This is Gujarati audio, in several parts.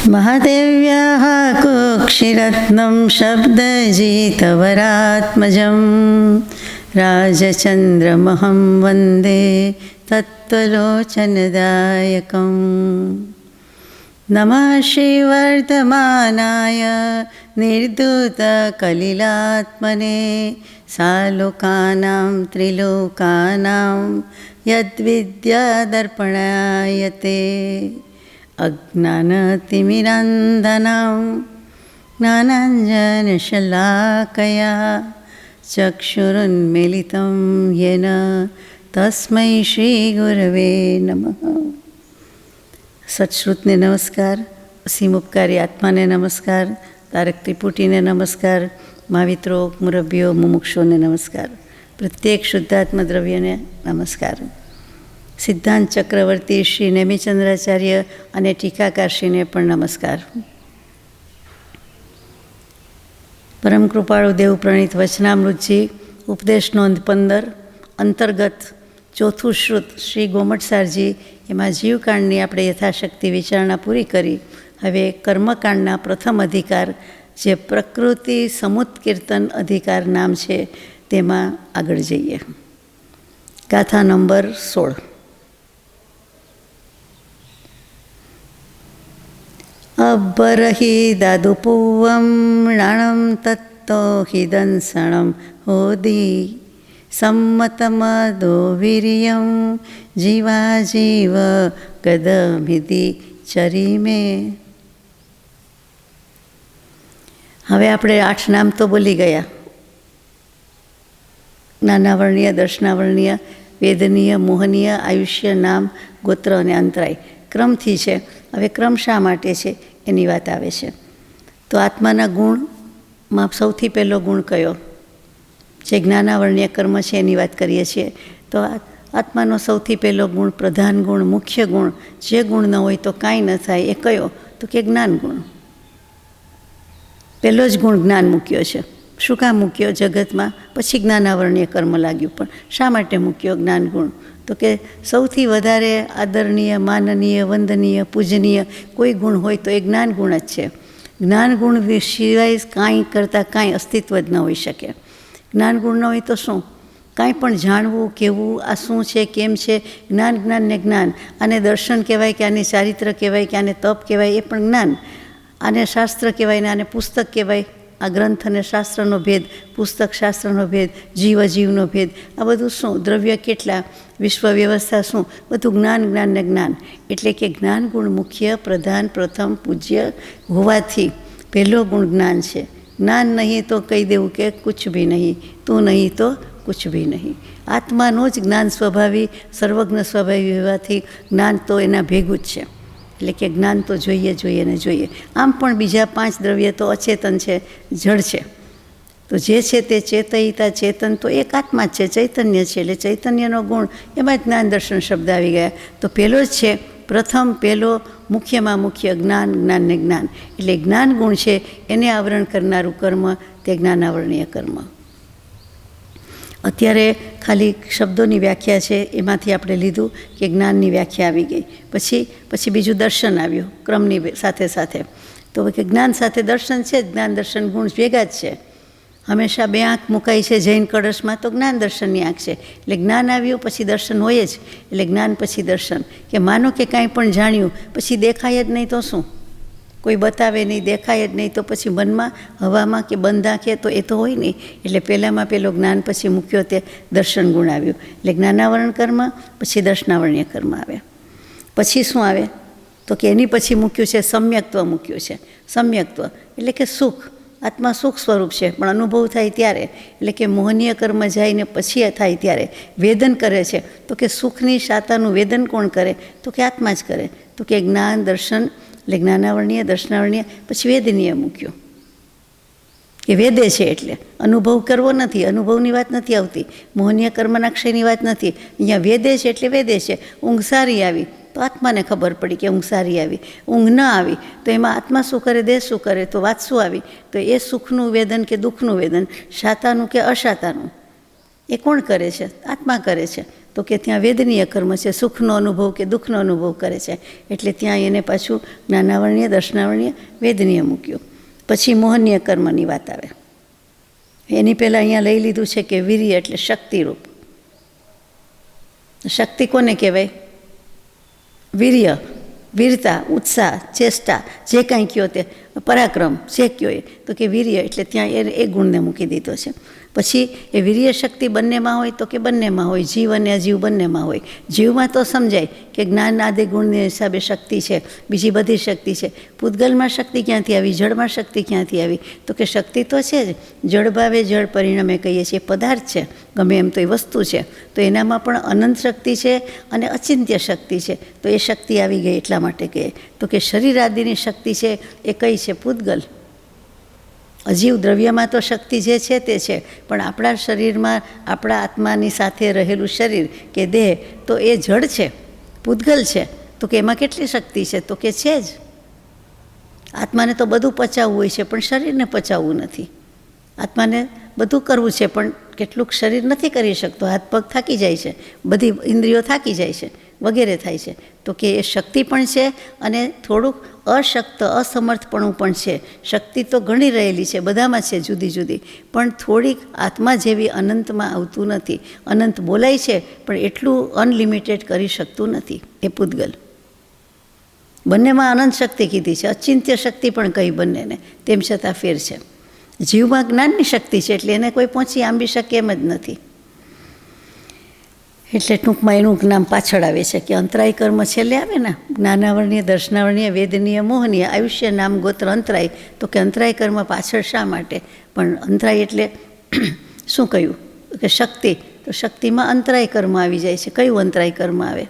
महादेव्याः कुक्षिरत्नं शब्दजितवरात्मजं राजचन्द्रमहं वन्दे तत्त्वलोचनदायकम्। नमः श्रीवर्धमानाय निर्धूतकलिलात्मने सालोकानां त्रिलोकानां यद्विद्यादर्पणायते अज्ञानतिमिरान्धनां ज्ञानाञ्जनशलाकया चक्षुरुन्मीलितं येन तस्मै श्रीगुरवे नमः। सत्श्रुतने नमस्कार, असीम उपकारी आत्माने नमस्कार, तारक त्रिपुटीने नमस्कार, महाविત્રો मुरब्बियो मुमुक्षोने नमस्कार, प्रत्येक शुद्धात्म द्रव्यने नमस्कार। सिद्धांत चक्रवर्ती श्री नेमिचंद्राचार्य અને ટીકાકારશ્રીને પણ નમસ્કાર। પરમ કૃપાળુ દેવ પ્રણીત વચનામૃતજી ઉપદેશ નોંધ 15 અંતર્ગત ચોથું શ્રુત શ્રી ગોમટસારજી એમાં જીવકાંડની આપણે યથાશક્તિ વિચારણા પૂરી કરી। હવે કર્મકાંડના પ્રથમ અધિકાર જે પ્રકૃતિ સમુત્કીર્તન અધિકાર નામ છે તેમાં આગળ જઈએ। ગાથા નંબર 16। अब्बरहि दादुपूवं राणं तत्तो हि दंसणं होदी सम्मतमदो वीर्यं जीवाजीव गदमिति चरीमे। હવે આપણે 8 નામ તો બોલી ગયા, જ્ઞાનાવર્ણીય, દર્શનાવર્ણીય, વેદનીય, મોહનીય, આયુષ્ય, નામ, ગોત્ર અને અંતરાય ક્રમથી છે। હવે ક્રમ શા માટે છે એની વાત આવે છે। તો આત્માના ગુણમાં સૌથી પહેલો ગુણ કયો? જે જ્ઞાનાવર્ણીય કર્મ છે એની વાત કરીએ છીએ તો આત્માનો સૌથી પહેલો ગુણ, પ્રધાન ગુણ, મુખ્ય ગુણ, જે ગુણ ન હોય તો કાંઈ ન થાય એ કયો? તો કે જ્ઞાન ગુણ। પહેલો જ ગુણ જ્ઞાન મૂક્યો છે। શું કામ મૂક્યો? જગતમાં પછી જ્ઞાનાવર્ણીય કર્મ લાગ્યું, પણ શા માટે મૂક્યો જ્ઞાન ગુણ? તો કે સૌથી વધારે આદરણીય, માનનીય, વંદનીય, પૂજનીય કોઈ ગુણ હોય તો એ જ્ઞાન ગુણ જ છે। જ્ઞાન ગુણ સિવાય કાંઈ કરતાં કાંઈ અસ્તિત્વ જ ન હોઈ શકે। જ્ઞાન ગુણ ન હોય તો શું? કાંઈ પણ જાણવું, કહેવું, આ શું છે, કેમ છે, જ્ઞાન, જ્ઞાન ને જ્ઞાન। આને દર્શન કહેવાય કે આને ચારિત્ર કહેવાય કે આને તપ કહેવાય, એ પણ જ્ઞાન। આને શાસ્ત્ર કહેવાય ને આને પુસ્તક કહેવાય। આ ગ્રંથ અને શાસ્ત્રનો ભેદ, પુસ્તક શાસ્ત્રનો ભેદ, જીવ અજીવનો ભેદ, આ બધું શું? દ્રવ્ય કેટલા, વિશ્વ વ્યવસ્થા શું? બધું જ્ઞાન, જ્ઞાન ને જ્ઞાન। એટલે કે જ્ઞાન ગુણ મુખ્ય, પ્રધાન, પ્રથમ, પૂજ્ય હોવાથી પહેલો ગુણ જ્ઞાન છે। જ્ઞાન નહીં તો કહી દેવું કે કુછ ભી નહીં, તું નહીં તો કુછ ભી નહીં। આત્માનો જ જ્ઞાન સ્વભાવી, સર્વજ્ઞ સ્વભાવી હોવાથી જ્ઞાન તો એના ભેગું જ છે। એટલે કે જ્ઞાન તો જોઈએ જોઈએ ને જોઈએ। આમ પણ બીજા 5 દ્રવ્ય તો અચેતન છે, જળ છે। તો જે છે તે ચેતયિતા, ચેતન તો એક આત્મા જ છે, ચૈતન્ય છે। એટલે ચૈતન્યનો ગુણ, એમાં જ્ઞાન દર્શન શબ્દ આવી ગયા। તો પહેલો જ છે, પ્રથમ, પહેલો, મુખ્યમાં મુખ્ય જ્ઞાન, જ્ઞાન ને જ્ઞાન। એટલે જ્ઞાન ગુણ છે એને આવરણ કરનારું કર્મ તે જ્ઞાનાવરણીય કર્મ। અત્યારે ખાલી શબ્દોની વ્યાખ્યા છે એમાંથી આપણે લીધું કે જ્ઞાનની વ્યાખ્યા આવી ગઈ। પછી બીજું દર્શન આવ્યું ક્રમની સાથે સાથે। તો કે જ્ઞાન સાથે દર્શન છે, જ્ઞાન દર્શન ગુણ ભેગા જ છે। હંમેશા 2 આંખ મુકાઈ છે જૈન કળશમાં તો જ્ઞાન દર્શનની આંખ છે। એટલે જ્ઞાન આવ્યું પછી દર્શન હોય જ। એટલે જ્ઞાન પછી દર્શન, કે માનો કે કાંઈ પણ જાણ્યું પછી દેખાય જ નહીં તો શું? કોઈ બતાવે નહીં, દેખાય જ નહીં તો પછી મનમાં, હવામાં કે બંધ આંખે તો એ તો હોય નહીં। એટલે પહેલાંમાં પહેલો જ્ઞાન, પછી મૂક્યો તે દર્શન ગુણ આવ્યું। એટલે જ્ઞાનાવરણ કર્મ, પછી દર્શનાવરણીય કર્મ આવે। પછી શું આવે? તો કે એની પછી મૂક્યું છે સમ્યક્ત્વ મૂક્યું છે। સમ્યક્ત્વ એટલે કે સુખ, આત્મા સુખ સ્વરૂપ છે પણ અનુભવ થાય ત્યારે। એટલે કે મોહનીય કર્મ જાય ને પછી થાય ત્યારે વેદન કરે છે। તો કે સુખની શાતાનું વેદન કોણ કરે? તો કે આત્મા જ કરે। તો કે જ્ઞાન, દર્શન, એટલે જ્ઞાનાવરણીય, દર્શનાવરણીય, પછી વેદનીય મૂક્યો કે વેદે છે એટલે અનુભવ કરવો નથી, અનુભવની વાત નથી આવતી, મોહનીય કર્મના ક્ષયની વાત નથી। અહીંયા વેદે છે એટલે વેદે છે। ઊંઘ સારી આવી તો આત્માને ખબર પડી કે ઊંઘ સારી આવી। ઊંઘ ન આવી તો એમાં આત્મા શું કરે, દેહ શું કરે? તો વાત શું આવી? તો એ સુખનું વેદન કે દુઃખનું વેદન, શાતાનું કે અશાતાનું, એ કોણ કરે છે? આત્મા કરે છે। તો કે ત્યાં વેદનીય કર્મ છે, સુખનો અનુભવ કે દુઃખનો અનુભવ કરે છે, એટલે ત્યાં એને પાછું જ્ઞાનાવરણીય, દર્શનાવરણીય, વેદનીય મૂક્યું. પછી મોહનીય કર્મની વાત આવે. એની પહેલાં અહીંયા લઈ લીધું છે કે વીર્ય એટલે શક્તિરૂપ. શક્તિ કોને કહેવાય? વીર્ય, વીરતા, ઉત્સાહ, ચેષ્ટા, જે કાંઈ કહો તે, પરાક્રમ જે કહો એ, તો કે વીર્ય એટલે ત્યાં એ ગુણને મૂકી દીધો છે. પછી એ વીર્ય શક્તિ બંનેમાં હોય તો કે બંનેમાં હોય, જીવ અને અજીવ બંનેમાં હોય. જીવમાં તો સમજાય કે જ્ઞાન આદિ ગુણને હિસાબે શક્તિ છે, બીજી બધી શક્તિ છે. પૂતગલમાં શક્તિ ક્યાંથી આવી? જળમાં શક્તિ ક્યાંથી આવી? તો કે શક્તિ તો છે જ, જળ ભાવે જળ પરિણામે કહીએ છીએ, પદાર્થ છે, ગમે એમ તો એ વસ્તુ છે. તો એનામાં પણ અનંત શક્તિ છે અને અચિંત્ય શક્તિ છે. તો એ શક્તિ આવી ગઈ એટલા માટે કહીએ. તો કે શરીર આદિની શક્તિ છે એ કઈ છે? પૂતગલ. અજીવ દ્રવ્યમાં તો શક્તિ જે છે તે છે, પણ આપણા શરીરમાં આપણા આત્માની સાથે રહેલું શરીર કે દેહ તો એ જડ છે, પૂતગલ છે. તો કે એમાં કેટલી શક્તિ છે? તો કે છે જ. આત્માને તો બધું પચાવવું હોય છે, પણ શરીરને પચાવવું નથી. આત્માને બધું કરવું છે, પણ કેટલુંક શરીર નથી કરી શકતો. હાથ પગ થાકી જાય છે, બધી ઇન્દ્રિયો થાકી જાય છે, વગેરે થાય છે. તો કે એ શક્તિ પણ છે અને થોડુંક અશક્ત, અસમર્થપણું પણ છે. શક્તિ તો ઘણી રહેલી છે, બધામાં છે જુદી જુદી, પણ થોડીક આત્મા જેવી અનંતમાં આવતું નથી. અનંત બોલાય છે, પણ એટલું અનલિમિટેડ કરી શકતું નથી એ પૂતગલ. બંનેમાં અનંત શક્તિ કીધી છે, અચિંત્ય શક્તિ પણ કહી બંનેને, તેમ છતાં ફેર છે. જીવમાં જ્ઞાનની શક્તિ છે, એટલે એને કોઈ પહોંચી આંબી શકે એમ જ નથી. એટલે ટૂંકમાં એનું નામ પાછળ આવે છે કે અંતરાય કર્મ છેલ્લે આવે ને, જ્ઞાનાવરણીય, દર્શનાવરણીય, વેદનીય, મોહનીય, આયુષ્ય, નામ, ગોત્ર, અંતરાય. તો કે અંતરાય કર્મ પાછળ શા માટે? પણ અંતરાય એટલે શું કહ્યું કે શક્તિ, તો શક્તિમાં અંતરાય કર્મ આવી જાય છે. કયું અંતરાય કર્મ આવે?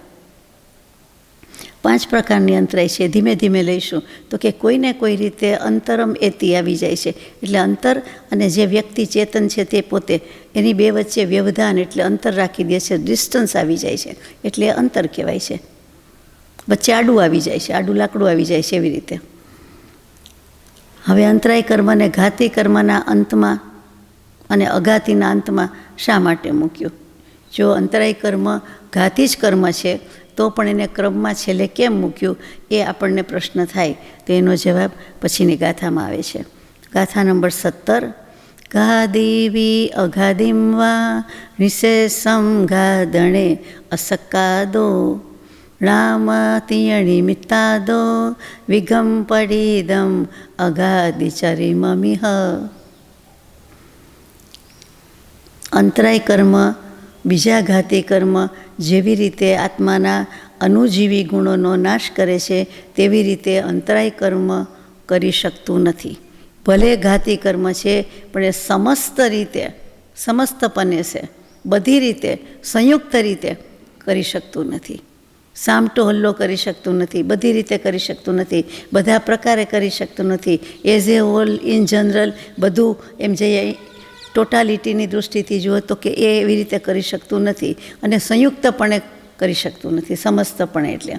5 પ્રકારની અંતરાય છે, ધીમે ધીમે લઈશું. તો કે કોઈને કોઈ રીતે અંતરમ એતી આવી જાય છે. એટલે અંતર અને જે વ્યક્તિ ચેતન છે તે પોતે, એની બે વચ્ચે વ્યવધાન એટલે અંતર રાખી દે છે, ડિસ્ટન્સ આવી જાય છે, એટલે અંતર કહેવાય છે. વચ્ચે આડું આવી જાય છે, આડું લાકડું આવી જાય છે, એવી રીતે. હવે અંતરાય કર્મને ઘાતી કર્મના અંતમાં અને અઘાતીના અંતમાં શા માટે મૂક્યું? જો અંતરાય કર્મ ઘાતી જ કર્મ છે તો પણ એને ક્રમમાં છેલ્લે કેમ મૂક્યું? એ આપણને પ્રશ્ન થાય. તો એનો જવાબ પછીની ગાથામાં આવે છે. ગાથા નંબર 17. ગાદેવી અગાધિમ વા નિશેષમ ગાદણે અસક્કાદો રામતિયણી મિત્તાદો વિગમ પડીદમ અગાધિચરિમમિહ. અંતરાય કર્મ બીજા ઘાતી કર્મ જેવી રીતે આત્માના અનુજીવી ગુણોનો નાશ કરે છે, તેવી રીતે અંતરાય કર્મ કરી શકતું નથી. ભલે ઘાતી કર્મ છે, પણ એ સમસ્ત રીતે, સમસ્તપણે છે, બધી રીતે, સંયુક્ત રીતે કરી શકતું નથી. સામટો હલ્લો કરી શકતું નથી, બધી રીતે કરી શકતું નથી, બધા પ્રકારે કરી શકતું નથી. As a whole, in general, બધું એમ જઈએ ટોટાલિટીની દૃષ્ટિથી જુઓ તો કે એ એવી રીતે કરી શકતું નથી. અને સંયુક્તપણે કરી શકતું નથી, સમસ્તપણે. એટલે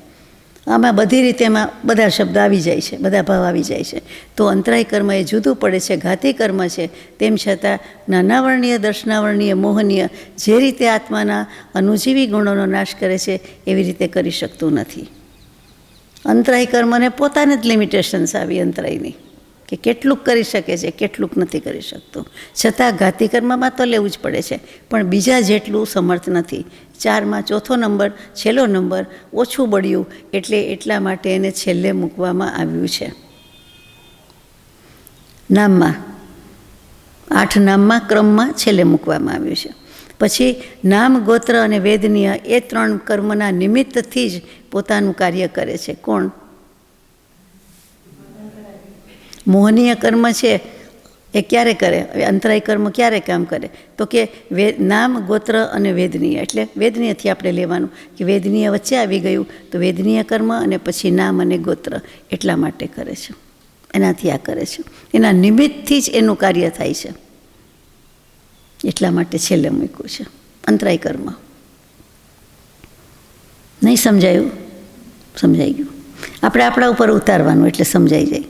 આમાં બધી રીતે એમાં બધા શબ્દ આવી જાય છે, બધા ભાવ આવી જાય છે. તો અંતરાય કર્મ એ જુદું પડે છે, ઘાતી કર્મ છે. તેમ છતાં જ્ઞાનાવરણીય, દર્શનાવરણીય, મોહનીય જે રીતે આત્માના અનુજીવી ગુણોનો નાશ કરે છે, એવી રીતે કરી શકતું નથી. અંતરાય કર્મને પોતાને જ લિમિટેશન્સ આવી અંતરાયની, કે કેટલુંક કરી શકે છે, કેટલુંક નથી કરી શકતું. છતાં ઘાતી કર્મમાં તો લેવું જ પડે છે, પણ બીજા જેટલું સમર્થ નથી. 4માં ચોથો નંબર, છેલ્લો નંબર, ઓછું બળ્યું, એટલે એટલા માટે એને છેલ્લે મૂકવામાં આવ્યું છે. નામમાં 8 નામમાં ક્રમમાં છેલ્લે મૂકવામાં આવ્યું છે. પછી નામ, ગોત્ર અને વેદનીય એ 3 કર્મના નિમિત્તથી જ પોતાનું કાર્ય કરે છે. કોણ? મોહનીય કર્મ છે એ ક્યારે કરે? અંતરાય કર્મ ક્યારે કામ કરે? તો કે નામ, ગોત્ર અને વેદનીય. એટલે વેદનીયથી આપણે લેવાનું કે વેદનીય વચ્ચે આવી ગયું તો વેદનીય કર્મ, અને પછી નામ અને ગોત્ર, એટલા માટે કરે છે. એનાથી આ કરે છે, એના નિમિત્તથી જ એનું કાર્ય થાય છે, એટલા માટે છેલ્લે મૂક્યું છે અંતરાય કર્મ. નહીં સમજાયું? સમજાઈ ગયું. આપણે આપણા ઉપર ઉતારવાનું એટલે સમજાઈ જાય.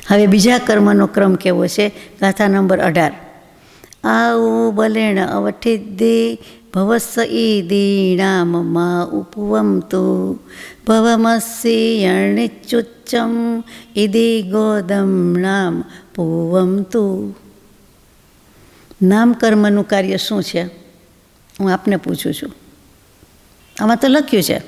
હવે બીજા કર્મનો ક્રમ કેવો છે? ગાથા નંબર 18. આવું બલેણ અવઠિદ્ધિ ભવસ્સ ઈદીણામ મા ઉપવમ તુ ભવમસ્સી યણિચ્યુચ્ચમ ઇદી ગોદમ્ણામ પૂવમ તુ. નામકર્મનું કાર્ય શું છે હું આપને પૂછું છું. આમાં તો લખ્યું છે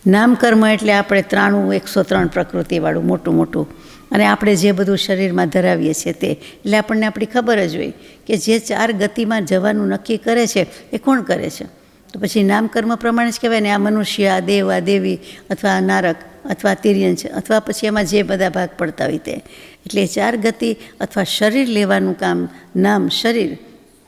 નામકર્મ એટલે આપણે 103 પ્રકૃતિવાળું મોટું મોટું, અને આપણે જે બધું શરીરમાં ધરાવીએ છીએ તે, એટલે આપણને આપણી ખબર જ હોય કે જે 4 ગતિમાં જવાનું નક્કી કરે છે એ કોણ કરે છે. તો પછી નામકર્મ પ્રમાણે જ કહેવાય ને, આ મનુષ્ય, આ દેવ, આ દેવી, અથવા આ નારક, અથવા તિર્યંશ, અથવા પછી એમાં જે બધા ભાગ પડતા હોય તે. એટલે 4 ગતિ અથવા શરીર લેવાનું કામ, નામ શરીર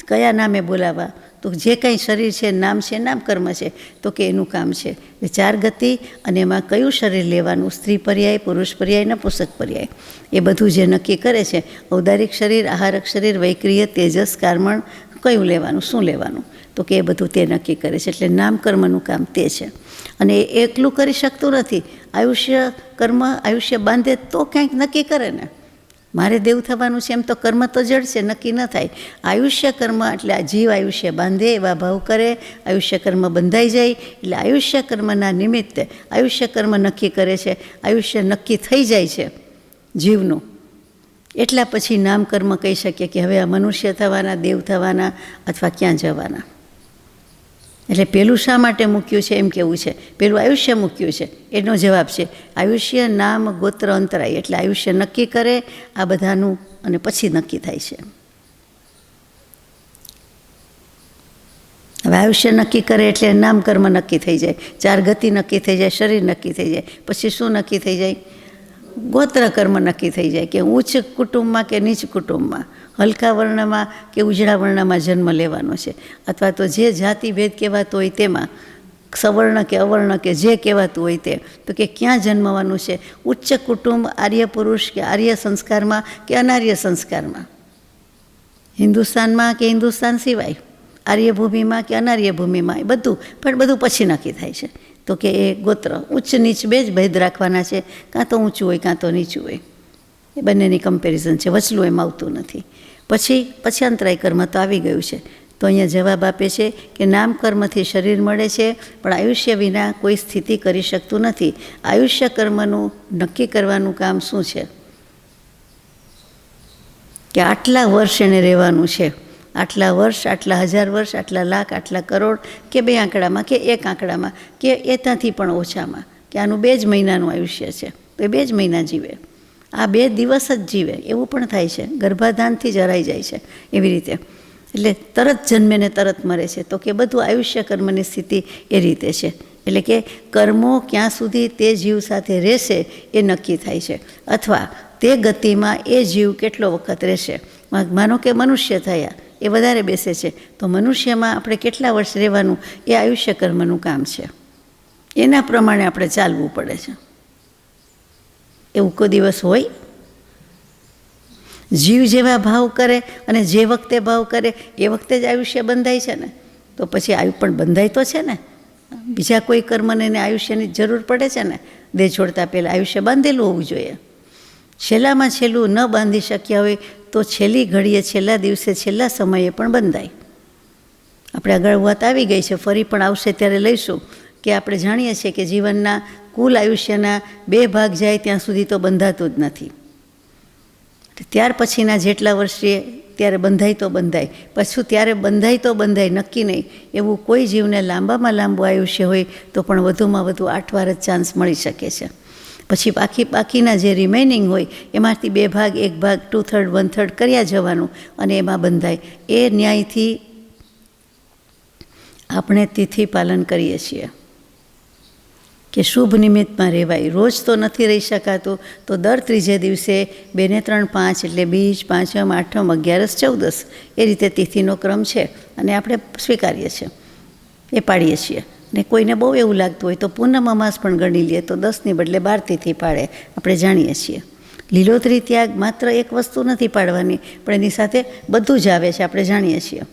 કયા નામે બોલાવવા, તો જે કંઈ શરીર છે નામ છે, નામકર્મ છે, તો કે એનું કામ છે. એટલે 4 ગતિ અને એમાં કયું શરીર લેવાનું, સ્ત્રી પર્યાય, પુરુષ પર્યાય, નપુંસક પર્યાય, એ બધું જે નક્કી કરે છે. ઔદારિક શરીર, આહારક શરીર, વૈક્રિય, તેજસ, કર્મણ, કયું લેવાનું, શું લેવાનું, તો કે એ બધું તે નક્કી કરે છે. એટલે નામકર્મનું કામ તે છે. અને એ એકલું કરી શકતું નથી. આયુષ્ય બાંધે તો કંઈક નક્કી કરે ને. મારે દેવ થવાનું છે એમ તો કર્મ તો જડ છે, નક્કી ન થાય. આયુષ્ય કર્મ એટલે આ જીવ આયુષ્ય બાંધે એવા ભાવ કરે, આયુષ્ય કર્મ બંધાઈ જાય. એટલે આયુષ્ય કર્મના નિમિત્તે આયુષ્ય કર્મ નક્કી કરે છે, આયુષ્ય નક્કી થઈ જાય છે જીવનું. એટલા પછી નામકર્મ કહી શકીએ કે હવે આ મનુષ્ય થવાના, દેવ થવાના, અથવા ક્યાં જવાના. એટલે પેલું શા માટે મૂક્યું છે એમ કેવું છે, પેલું આયુષ્ય મૂક્યું છે. એનો જવાબ છે આયુષ્ય નામ ગોત્ર અંતરાય. એટલે આયુષ્ય નક્કી કરે આ બધાનું, અને પછી નક્કી થાય છે. હવે આયુષ્ય નક્કી કરે એટલે નામકર્મ નક્કી થઈ જાય, 4 ગતિ નક્કી થઈ જાય, શરીર નક્કી થઈ જાય. પછી શું નક્કી થઈ જાય? ગોત્ર કર્મ નક્કી થઈ જાય કે ઉચ્ચ કુટુંબમાં કે નીચ કુટુંબમાં, હલકા વર્ણમાં કે ઉજળા વર્ણમાં જન્મ લેવાનો છે, અથવા તો જે જાતિ ભેદ કહેવાતો હોય તેમાં, સવર્ણ કે અવર્ણ કે જે કહેવાતું હોય તે, તો કે ક્યાં જન્મવાનું છે. ઉચ્ચ કુટુંબ, આર્ય પુરુષ કે આર્ય સંસ્કારમાં કે અનાર્ય સંસ્કારમાં, હિન્દુસ્તાનમાં કે હિન્દુસ્તાન સિવાય, આર્ય ભૂમિમાં કે અનાર્ય ભૂમિમાં, એ બધું પછી નક્કી થાય છે. તો કે એ ગોત્ર ઉચ્ચ નીચ બે જ ભેદ રાખવાના છે, કાં તો ઊંચું હોય કાં તો નીચું હોય. એ બંનેની કમ્પેરિઝન છે, વચલું એમ આવતું નથી. પછી અંતરાય કર્મ તો આવી ગયું છે. તો અહીંયા જવાબ આપે છે કે નામકર્મથી શરીર મળે છે, પણ આયુષ્ય વિના કોઈ સ્થિતિ કરી શકતું નથી. આયુષ્ય કર્મનું નક્કી કરવાનું કામ શું છે કે આટલા વર્ષ એને રહેવાનું છે. આટલા વર્ષ, આટલા 1000 વર્ષ, આટલા લાખ, આટલા કરોડ, કે 2 આંકડામાં કે 1 આંકડામાં, કે એનાથી પણ ઓછામાં, કે આનું 2 જ મહિનાનું આયુષ્ય છે તો એ 2 જ મહિના જીવે, આ 2 દિવસ જ જીવે, એવું પણ થાય છે. ગર્ભાધાનથી જ હરાઈ જાય છે એવી રીતે. એટલે તરત જન્મે ને તરત મરે છે. તો કે બધું આયુષ્ય કર્મની સ્થિતિ એ રીતે છે. એટલે કે કર્મો ક્યાં સુધી તે જીવ સાથે રહેશે એ નક્કી થાય છે, અથવા તે ગતિમાં એ જીવ કેટલો વખત રહેશે. માનો કે મનુષ્ય થયા, એ વધારે બેસે છે, તો મનુષ્યમાં આપણે કેટલા વર્ષ રહેવાનું એ આયુષ્ય કર્મનું કામ છે. એના પ્રમાણે આપણે ચાલવું પડે છે. એવું કોઈ દિવસ હોય? જીવ જેવા ભાવ કરે અને જે વખતે ભાવ કરે એ વખતે જ આયુષ્ય બંધાય છે ને. તો પછી આયુ પણ બંધાય તો છે ને. બીજા કોઈ કર્મને એને આયુષ્યની જરૂર પડે છે ને. દેહ છોડતા પહેલાં આયુષ્ય બાંધેલું હોવું જોઈએ. છેલ્લામાં છેલ્લું ન બાંધી શક્યા હોય તો છેલ્લી ઘડીએ, છેલ્લા દિવસે, છેલ્લા સમયે પણ બંધાય. આપણે આગળ વાત આવી ગઈ છે, ફરી પણ આવશે ત્યારે લઈશું કે આપણે જાણીએ છીએ કે જીવનના કુલ આયુષ્યના 2 ભાગ જાય ત્યાં સુધી તો બંધાતું જ નથી. ત્યાર પછીના જેટલા વર્ષે ત્યારે બંધાય તો બંધાય, પછી ત્યારે બંધાય તો બંધાય, નક્કી નહીં. એવું કોઈ જીવને લાંબામાં લાંબુ આયુષ્ય હોય તો પણ વધુમાં વધુ 8 વાર જ ચાન્સ મળી શકે છે. પછી બાકીના જે રિમેનિંગ હોય એમાંથી 2 ભાગ, 1 ભાગ, 2/3, 1/3 કર્યા જવાનું અને એમાં બંધાય. એ ન્યાયથી આપણે તિથિ પાલન કરીએ છીએ કે શુભ નિમિત્તમાં રહેવાય. રોજ તો નથી રહી શકાતું, તો દર 3જે દિવસે 2 ને 3 5 એટલે બીજ, પાંચમ, આઠમ, 11, 14 એ રીતે તિથિનો ક્રમ છે અને આપણે સ્વીકારીએ છીએ, એ પાડીએ છીએ. ને કોઈને બહુ એવું લાગતું હોય તો પૂનમ અમાસ પણ ગણી લઈએ તો 10ની બદલે 12 તિથિ પાડે, આપણે જાણીએ છીએ. લીલોતરી ત્યાગ માત્ર એક વસ્તુ નથી પાડવાની, પણ એની સાથે બધું જ આવે છે, આપણે જાણીએ છીએ.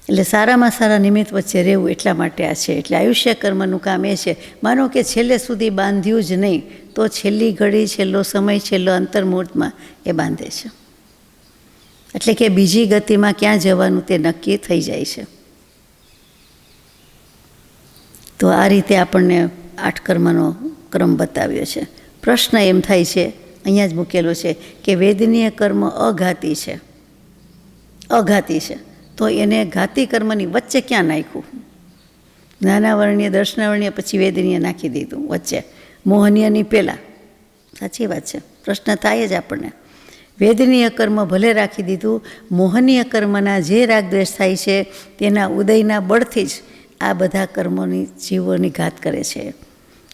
એટલે સારામાં સારા નિમિત્ત વચ્ચે રહેવું એટલા માટે આ છે. એટલે આયુષ્ય કર્મનું કામ એ છે. માનો કે છેલ્લે સુધી બાંધ્યું જ નહીં તો છેલ્લી ઘડી, છેલ્લો સમય, છેલ્લો અંતર્મુહૂર્તમાં એ બાંધે છે. એટલે કે બીજી ગતિમાં ક્યાં જવાનું તે નક્કી થઈ જાય છે. તો આ રીતે આપણને 8 કર્મનો ક્રમ બતાવ્યો છે. પ્રશ્ન એમ થાય છે, અહીંયા જ મૂકેલો છે, કે વેદનીય કર્મ અઘાતી છે. અઘાતી છે તો એને ઘાતી કર્મની વચ્ચે ક્યાં નાખ્યું? જ્ઞાનાવરણીય, દર્શનાવરણીય, પછી વેદનીય નાખી દીધું વચ્ચે, મોહનીયની પહેલાં. સાચી વાત છે, પ્રશ્ન થાય જ આપણને. વેદનીય કર્મ ભલે રાખી દીધું, મોહનીય કર્મના જે રાગદ્વેષ થાય છે તેના ઉદયના બળથી જ આ બધા કર્મોની જીવોની ઘાત કરે છે,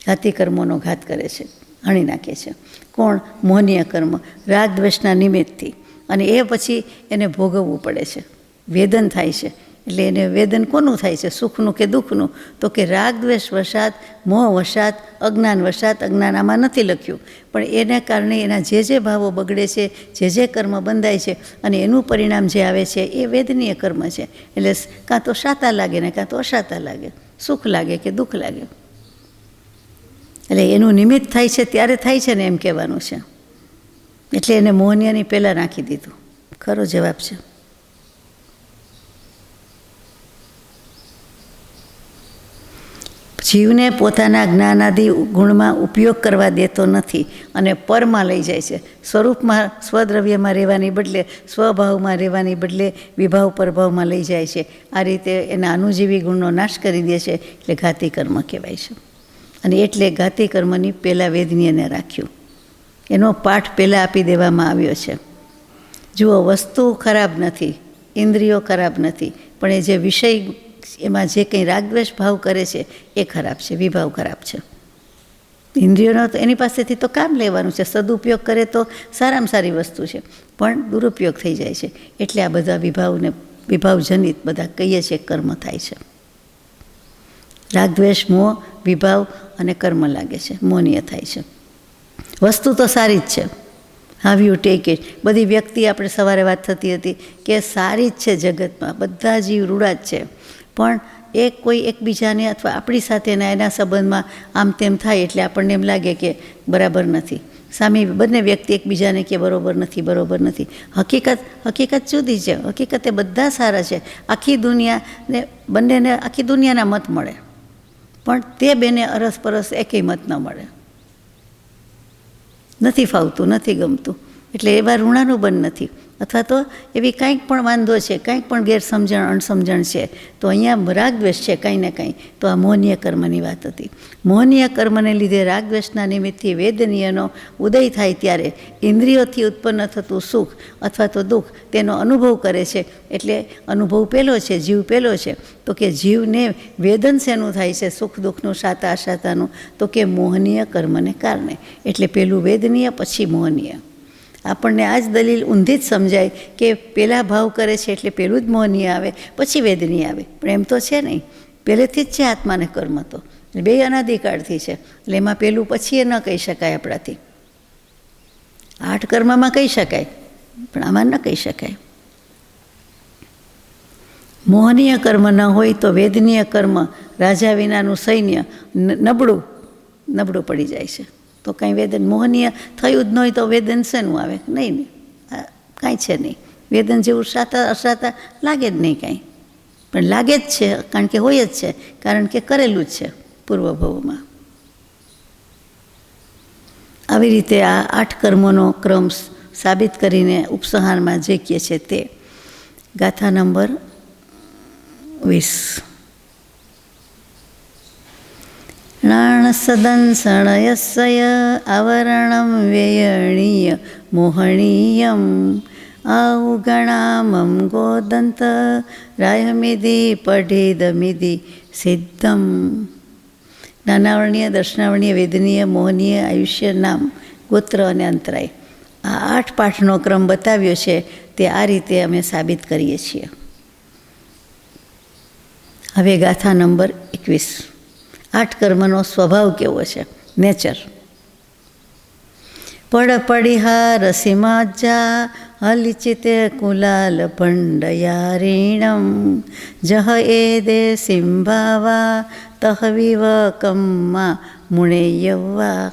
ઘાતી કર્મોનો ઘાત કરે છે, હણી નાખે છે. કોણ? મોહનીય કર્મ, રાગદ્વેષના નિમિત્તથી. અને એ પછી એને ભોગવવું પડે છે, વેદન થાય છે. એટલે એને વેદન કોનું થાય છે? સુખનું કે દુઃખનું? તો કે રાગદ્વેષ વશાત, મોહ વશાત, અજ્ઞાન વશાત. અજ્ઞાન આમાં નથી લખ્યું, પણ એને કારણે એના જે ભાવો બગડે છે, જે કર્મ બંધાય છે, અને એનું પરિણામ જે આવે છે એ વેદનીય કર્મ છે. એટલે કાં તો શાતા લાગે ને કાં તો અશાતા લાગે, સુખ લાગે કે દુઃખ લાગે. એટલે એનું નિમિત્ત થાય છે ત્યારે થાય છે ને એમ કહેવાનું છે. એટલે એને મોહનીયની પહેલાં નાખી દીધું. ખરો જવાબ છે. જીવને પોતાના જ્ઞાનાદિ ગુણમાં ઉપયોગ કરવા દેતો નથી અને પરમાં લઈ જાય છે. સ્વરૂપમાં, સ્વદ્રવ્યમાં રહેવાની બદલે, સ્વભાવમાં રહેવાની બદલે વિભાવ પરભાવમાં લઈ જાય છે. આ રીતે એના અનુજીવી ગુણનો નાશ કરી દે છે. એટલે ઘાતી કર્મ કહેવાય છે. અને એટલે ઘાતી કર્મની પહેલાં વેદનીયને રાખ્યું. એનો પાઠ પહેલાં આપી દેવામાં આવ્યો છે. જુઓ, વસ્તુ ખરાબ નથી, ઇન્દ્રિયો ખરાબ નથી, પણ એ જે વિષય, એમાં જે કંઈ રાગદ્વેષ ભાવ કરે છે એ ખરાબ છે, વિભાવ ખરાબ છે. ઇન્દ્રિયોનો તો એની પાસેથી તો કામ લેવાનું છે, સદુપયોગ કરે તો સારામાં સારી વસ્તુ છે, પણ દુરુપયોગ થઈ જાય છે. એટલે આ બધા વિભાવજનિત બધા કહીએ છીએ કર્મ થાય છે. રાગદ્વેષ, મોહ, વિભાવ અને કર્મ લાગે છે, મોહનીય થાય છે. વસ્તુ તો સારી જ છે. How you take it. બધી વ્યક્તિ, આપણે સવારે વાત થતી હતી કે સારી જ છે જગતમાં, બધા જીવ રૂડા જ છે, પણ એ કોઈ એકબીજાને અથવા આપણી સાથેના એના સંબંધમાં આમ તેમ થાય એટલે આપણને એમ લાગે કે બરાબર નથી. સામે બંને વ્યક્તિ એકબીજાને કે બરાબર નથી, બરાબર નથી. હકીકત જુદી છે. હકીકતે બધા સારા છે. આખી દુનિયાને, બંનેને આખી દુનિયાના મત મળે, પણ તે બેને અરસપરસ એકેય મત ન મળે. નથી ફાવતું, નથી ગમતું. એટલે એવા ઋણાનું બંધ નથી, અથવા તો એવી કાંઈક પણ વાંધો છે, કાંઈક પણ ગેરસમજણ, અણસમજણ છે, તો અહીંયા રાગદ્વેષ છે કાંઈ ને કાંઈ. તો આ મોહનીય કર્મની વાત હતી. મોહનીય કર્મને લીધે રાગદ્વેષના નિમિત્તથી વેદનીયનો ઉદય થાય ત્યારે ઇન્દ્રિયોથી ઉત્પન્ન થતું સુખ અથવા તો દુઃખ તેનો અનુભવ કરે છે. એટલે અનુભવ પહેલો છે, જીવ પહેલો છે. તો કે જીવને વેદન શેનું થાય છે? સુખ દુઃખનું, શાતા અશાતાનું? તો કે મોહનીય કર્મને કારણે. એટલે પહેલું વેદનીય, પછી મોહનીય. આપણને આ જ દલીલ ઊંધી જ સમજાય કે પહેલાં ભાવ કરે છે એટલે પહેલું જ મોહનીય આવે, પછી વેદનીય આવે. પણ એમ તો છે નહીં, પહેલેથી જ છે આત્માને કર્મ તો, બે અનાદિકાળથી છે. એટલે એમાં પહેલું પછી એ ન કહી શકાય આપણાથી. 8 કર્મમાં કહી શકાય, પણ આમાં ન કહી શકાય. મોહનીય કર્મ ન હોય તો વેદનીય કર્મ, રાજા વિનાનું સૈન્ય નબળું પડી જાય છે. તો કાંઈ વેદન, મોહનીય થયું જ ન હોય તો વેદન શેનું આવે? નહીં, કાંઈ છે નહીં. વેદન જેવું શાતા અશાતા લાગે જ નહીં કાંઈ, પણ લાગે જ છે, કારણ કે હોય જ છે, કારણ કે કરેલું જ છે પૂર્વભવમાં. આવી રીતે આ 8 કર્મોનો ક્રમ સાબિત કરીને ઉપસંહારમાં જે કહે છે તે ગાથા નંબર 20. નાણસદંસણયસ્ય આવરણમ વ્યયણીય મોહણીયમ ઔગણામમ ગોદંત રાયમિધિ પઢિદમિધિ સિદ્ધમ. જ્ઞાનાવરણીય, દર્શનાવરણીય, વેદનીય, મોહનીય, આયુષ્ય, નામ, ગોત્ર અને અંતરાય, આ 8 પાઠનો ક્રમ બતાવ્યો છે. તે આ રીતે અમે સાબિત કરીએ છીએ. હવે ગાથા નંબર 21. 8 કર્મનો સ્વભાવ કેવો છે? નેચર. પડિહા રસીમાજા હલિચિતે કુલાલ ભંડયારીણમ જહ એદે સિંભાવા તહવિવ કમ્મા મુણેયવા.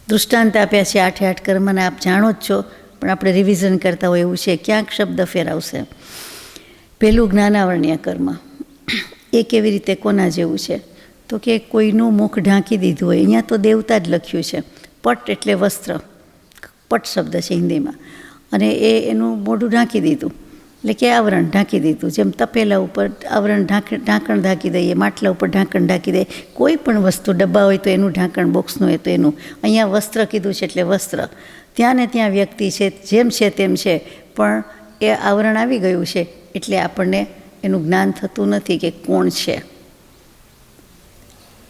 દૃષ્ટાંત આપ્યા છે 8 કર્મના, આપ જાણો જ છો. પણ આપણે રિવિઝન કરતા હોય એવું છે, ક્યાંક શબ્દ ફેરવશે. પહેલું જ્ઞાનાવરણીય કર્મ, એ કેવી રીતે કોના જેવું છે? તો કે કોઈનું મુખ ઢાંકી દીધું હોય. અહીંયા તો દેવતા જ લખ્યું છે. પટ એટલે વસ્ત્ર, પટ શબ્દ છે હિન્દીમાં, અને એનું મોઢું ઢાંકી દીધું એટલે કે આવરણ ઢાંકી દીધું. જેમ તપેલા ઉપર આવરણ ઢાંકણ ઢાંકી દઈએ, માટલા ઉપર ઢાંકણ ઢાંકી દઈએ, કોઈ પણ વસ્તુ, ડબ્બા હોય તો એનું ઢાંકણ, બોક્સનું હોય તો એનું. અહીંયા વસ્ત્ર કીધું છે એટલે વસ્ત્ર. ત્યાં ને ત્યાં વ્યક્તિ છે, જેમ છે તેમ છે, પણ એ આવરણ આવી ગયું છે એટલે આપણને એનું જ્ઞાન થતું નથી કે કોણ છે.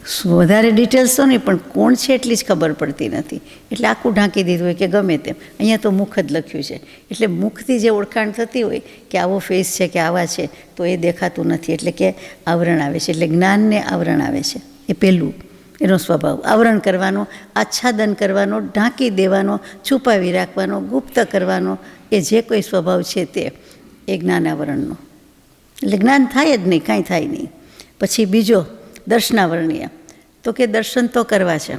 વધારે ડિટેલ્સ તો નહીં, પણ કોણ છે એટલી જ ખબર પડતી નથી. એટલે આખું ઢાંકી દીધું હોય કે ગમે તેમ. અહીંયા તો મુખ જ લખ્યું છે એટલે મુખથી જે ઓળખાણ થતી હોય કે આવો ફેસ છે કે આવા છે, તો એ દેખાતું નથી. એટલે કે આવરણ આવે છે, એટલે જ્ઞાનને આવરણ આવે છે. એ પહેલું એનો સ્વભાવ. આવરણ કરવાનો, આચ્છાદન કરવાનો, ઢાંકી દેવાનો, છુપાવી રાખવાનો, ગુપ્ત કરવાનો, એ જે કોઈ સ્વભાવ છે તે એ જ્ઞાનાવરણનો. એટલે જ્ઞાન થાય જ નહીં, કાંઈ થાય નહીં. પછી બીજો દર્શનાવરણીય, તો કે દર્શન તો કરવા છે,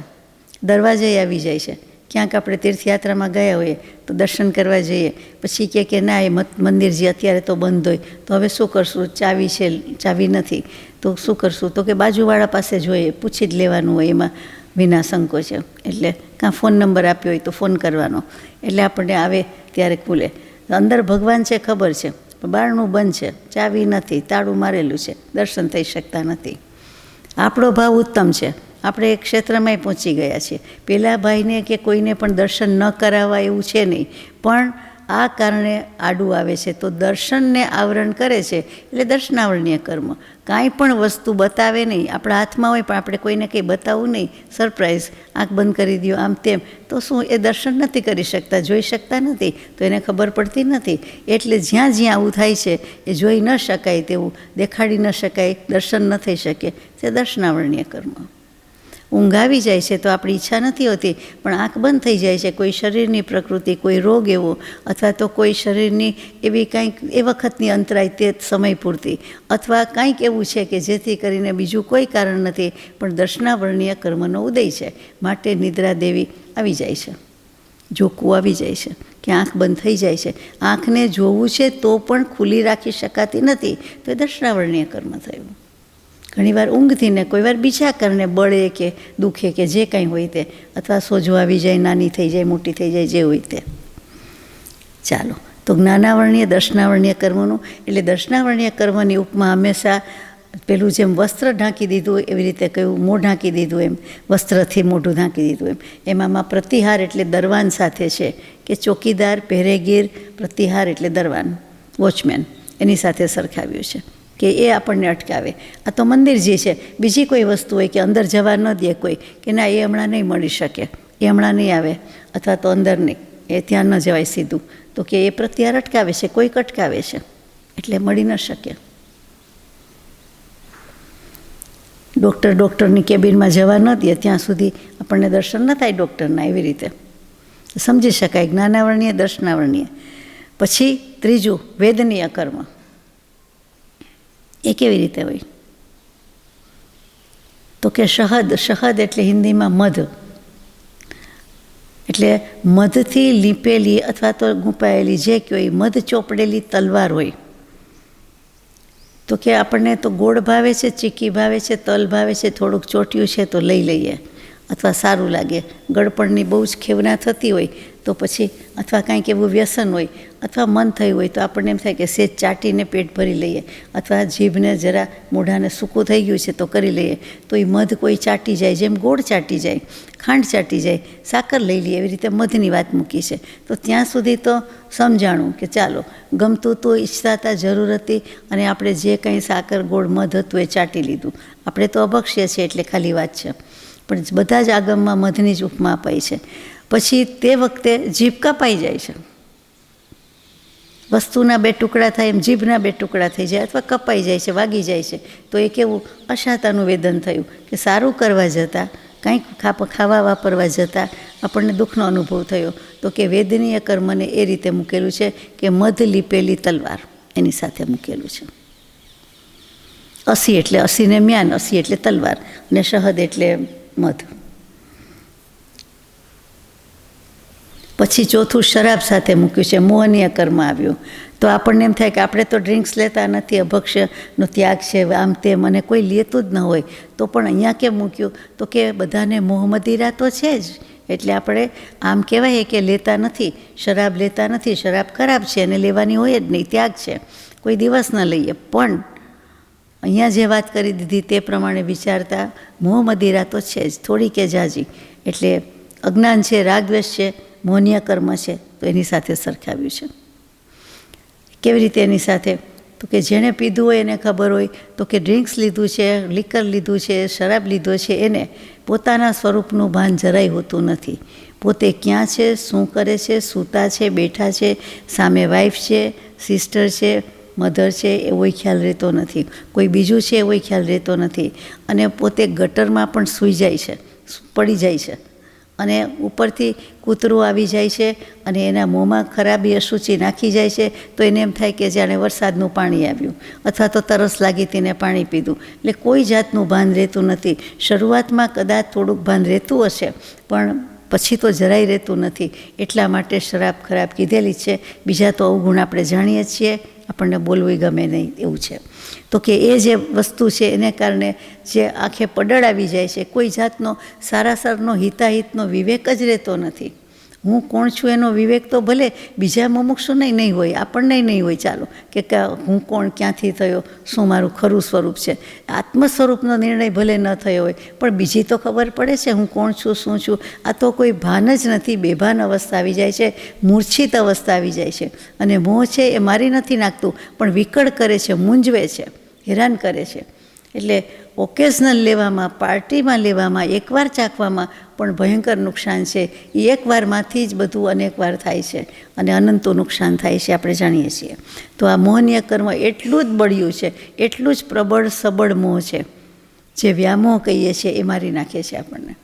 દરવાજે આવી જાય છે. ક્યાંક આપણે તીર્થયાત્રામાં ગયા હોઈએ તો દર્શન કરવા જઈએ, પછી કે ના એ મંદિર જે અત્યારે તો બંધ હોય, તો હવે શું કરશું? ચાવી છે, ચાવી નથી, તો શું કરશું? તો કે બાજુવાળા પાસે જોઈએ, પૂછી જ લેવાનું હોય, એમાં વિના સંકોચે. એટલે કાં ફોન નંબર આપ્યો હોય તો ફોન કરવાનો, એટલે આપણને આવે ત્યારે ખુલે. અંદર ભગવાન છે ખબર છે, પણ બારણું બંધ છે, ચાવી નથી, તાળું મારેલું છે, દર્શન થઈ શકતા નથી. આપણો ભાવ ઉત્તમ છે, આપણે એક ક્ષેત્રમાંય પહોંચી ગયા છીએ. પેલા ભાઈને કે કોઈને પણ દર્શન ન કરાવવા એવું છે નહીં, પણ આ કારણે આડું આવે છે, તો દર્શનને આવરણ કરે છે એટલે દર્શનાવરણીય કર્મ. કાંઈ પણ વસ્તુ બતાવે નહીં, આપણા હાથમાં હોય પણ આપણે કોઈને કંઈ બતાવવું નહીં, સરપ્રાઈઝ, આંખ બંધ કરી દો આમ તેમ, તો શું એ દર્શન નથી કરી શકતા, જોઈ શકતા નથી, તો એને ખબર પડતી નથી. એટલે જ્યાં જ્યાં આવું થાય છે એ જોઈ ન શકાય તેવું, દેખાડી ન શકાય, દર્શન ન થઈ શકે, તે દર્શનાવરણીય કર્મ. ઊંઘ આવી જાય છે તો આપણી ઈચ્છા નથી હોતી, પણ આંખ બંધ થઈ જાય છે, કોઈ શરીરની પ્રકૃતિ, કોઈ રોગ એવો, અથવા તો કોઈ શરીરની એવી કાંઈક એ વખતની અંતરાય તે સમય પૂરતી, અથવા કાંઈક એવું છે કે જેથી કરીને બીજું કોઈ કારણ નથી, પણ દર્શનાવરણીય કર્મનો ઉદય છે, માટે નિદ્રા દેવી આવી જાય છે, જોકું આવી જાય છે, કે આંખ બંધ થઈ જાય છે. આંખને જોવું છે તો પણ ખુલ્લી રાખી શકાતી નથી, તો એ દર્શનાવરણીય કર્મ થયું. ઘણીવાર ઊંઘથી ને કોઈ વાર બીજા કારણે બળે કે દુખે કે જે કાંઈ હોય તે, અથવા સોજો આવી જાય, નાની થઈ જાય, મોટી થઈ જાય, જે હોય તે. ચાલો, તો જ્ઞાનાવરણીય દર્શનાવરણીય કર્મનું, એટલે દર્શનાવરણીય કર્મની ઉપમા હંમેશા પેલું જેમ વસ્ત્ર ઢાંકી દીધું એવી રીતે કહ્યું, મોં ઢાંકી દીધું એમ, વસ્ત્રથી મોઢું ઢાંકી દીધું એમ. એમાં પ્રતિહાર એટલે દરવાન સાથે છે, કે ચોકીદાર, પહેરેગીર, પ્રતિહાર એટલે દરવાન, વોચમેન, એની સાથે સરખાવ્યું છે કે એ આપણને અટકાવે. આ તો મંદિર જે છે, બીજી કોઈ વસ્તુ હોય કે અંદર જવા ન દે કોઈ, કે ના એ હમણાં નહીં મળી શકે, એ હમણાં નહીં આવે, અથવા તો અંદર નહીં, એ ત્યાં ન જવાય સીધું, તો કે એ પ્રત્યાર અટકાવે છે, કોઈક અટકાવે છે, એટલે મળી ન શકે. ડૉક્ટરની કેબિનમાં જવા ન દે ત્યાં સુધી આપણને દર્શન ન થાય ડૉક્ટરના, એવી રીતે સમજી શકાય જ્ઞાનાવરણીય દર્શનાવરણીય. પછી ત્રીજું વેદનીય કર્મ, એ કેવી રીતે હોય? તો કે શહદ, શહદ એટલે હિન્દીમાં મધ, એટલે મધથી લીપેલી અથવા તો ગુંપાયેલી જે કહેવાય મધ ચોપડેલી તલવાર હોય. તો કે આપણને તો ગોળ ભાવે છે, ચીકી ભાવે છે, તલ ભાવે છે, થોડુંક ચોટ્યું છે તો લઈ લઈએ, અથવા સારું લાગે. ગળપણની બહુ જ ખેવના થતી હોય તો પછી, અથવા કાંઈક એવું વ્યસન હોય, અથવા મન થયું હોય તો આપણને એમ થાય કે સેજ ચાટીને પેટ ભરી લઈએ, અથવા જીભને જરા મોઢાને સૂકું થઈ ગયું છે તો કરી લઈએ, તો એ મધ કોઈ ચાટી જાય, જેમ ગોળ ચાટી જાય, ખાંડ ચાટી જાય, સાકર લઈ લઈએ, એવી રીતે મધની વાત મૂકી છે. તો ત્યાં સુધી તો સમજાણું કે ચાલો ગમતું તો ઈચ્છતા હતા, જરૂર હતી, અને આપણે જે કંઈ સાકર ગોળ મધ હતું એ ચાટી લીધું. આપણે તો અભક્ષ્ય છે એટલે ખાલી વાત છે, પણ બધા જ આગમમાં મધની જ ઉપમા અપાઈ છે. પછી તે વખતે જીભ કપાઈ જાય છે, વસ્તુના બે ટુકડા થાય એમ જીભના બે ટુકડા થઈ જાય, અથવા કપાઈ જાય છે, વાગી જાય છે, તો એ કેવું અશાતાનું વેદન થયું, કે સારું કરવા જતાં, કંઈક ખાવા વાપરવા જતાં આપણને દુઃખનો અનુભવ થયો. તો કે વેદનીય કર્મને એ રીતે મૂકેલું છે કે મધ લીપેલી તલવાર એની સાથે મૂકેલું છે. અસી એટલે અસીને મ્યાન, અસી એટલે તલવાર, અને શહદ એટલે મધ. પછી ચોથું શરાબ સાથે મૂક્યું છે, મોહનીય કર્મ આવ્યું. તો આપણને એમ થાય કે આપણે તો ડ્રિંક્સ લેતા નથી, અભક્ષ્યનો ત્યાગ છે, આમ તેમ, અને કોઈ લેતું જ ન હોય તો પણ અહીંયા કેમ મૂક્યું? તો કે બધાને મોહ મદિરા તો છે જ, એટલે આપણે આમ કહેવાય કે લેતા નથી, શરાબ લેતા નથી, શરાબ ખરાબ છે અને લેવાની હોય જ નહીં, ત્યાગ છે, કોઈ દિવસ ન લઈએ. પણ અહીંયા જે વાત કરી દીધી તે પ્રમાણે વિચારતા મોહ મદિરા તો છે જ, થોડી કે જાજી, એટલે અજ્ઞાન છે, રાગદ્વેષ છે, મોહનીય કર્મ છે, તો એની સાથે સરખાવ્યું છે. કેવી રીતે એની સાથે? તો કે જેણે પીધું હોય એને ખબર હોય, તો કે ડ્રિંક્સ લીધું છે, લિકર લીધું છે, શરાબ લીધો છે, એને પોતાના સ્વરૂપનું ભાન જરાય હોતું નથી. પોતે ક્યાં છે, શું કરે છે, સૂતા છે, બેઠા છે, સામે વાઈફ છે, સિસ્ટર છે, મધર છે, એવોય ખ્યાલ રહેતો નથી, કોઈ બીજું છે એવોય ખ્યાલ રહેતો નથી. અને પોતે ગટરમાં પણ સૂઈ જાય છે, પડી જાય છે, અને ઉપરથી કૂતરું આવી જાય છે અને એના મોંમાં ખરાબી અશુચિ નાખી જાય છે, તો એને એમ થાય કે જાણે વરસાદનું પાણી આવ્યું, અથવા તો તરસ લાગી તેને પાણી પીધું. એટલે કોઈ જાતનું ભાન રહેતું નથી. શરૂઆતમાં કદાચ થોડુંક ભાન રહેતું હશે, પણ પછી તો જરાય રહેતું નથી. એટલા માટે શરાબ ખરાબ કીધેલી છે. બીજા તો અવગુણ આપણે જાણીએ છીએ, આપણને બોલવું ગમે નહીં એવું છે. તો કે એ જે વસ્તુ છે એને કારણે જે આંખે પડળ આવી જાય છે, કોઈ જાતનો સારાસરનો હિતાહિતનો વિવેક જ રહેતો નથી. હું કોણ છું એનો વિવેક તો ભલે બીજા મુમુક્ષુને નહીં હોય, આપણને નહીં હોય, ચાલો કે હું કોણ, ક્યાંથી થયો, શું મારું ખરું સ્વરૂપ છે, આત્મ સ્વરૂપનો નિર્ણય ભલે ન થયો હોય, પણ બીજી તો ખબર પડે છે હું કોણ છું, શું છું. આ તો કોઈ ભાન જ નથી, બેભાન અવસ્થા આવી જાય છે, મૂર્છિત અવસ્થા આવી જાય છે. અને મોહ છે એ મારી નથી નાખતું, પણ વિકળ કરે છે, મૂંઝવે છે, હેરાન કરે છે. એટલે ઓકેઝનલ લેવામાં, પાર્ટીમાં લેવામાં, એકવાર ચાખવામાં પણ ભયંકર નુકસાન છે. એ એકવારમાંથી જ બધું અનેકવાર થાય છે અને અનંતું નુકસાન થાય છે, આપણે જાણીએ છીએ. તો આ મોહનીય કર્મ એટલું જ બળ્યું છે, એટલું જ પ્રબળ સબળ મોહ છે, જે વ્યામોહ કહીએ છીએ, એ મારી નાખે છે આપણને.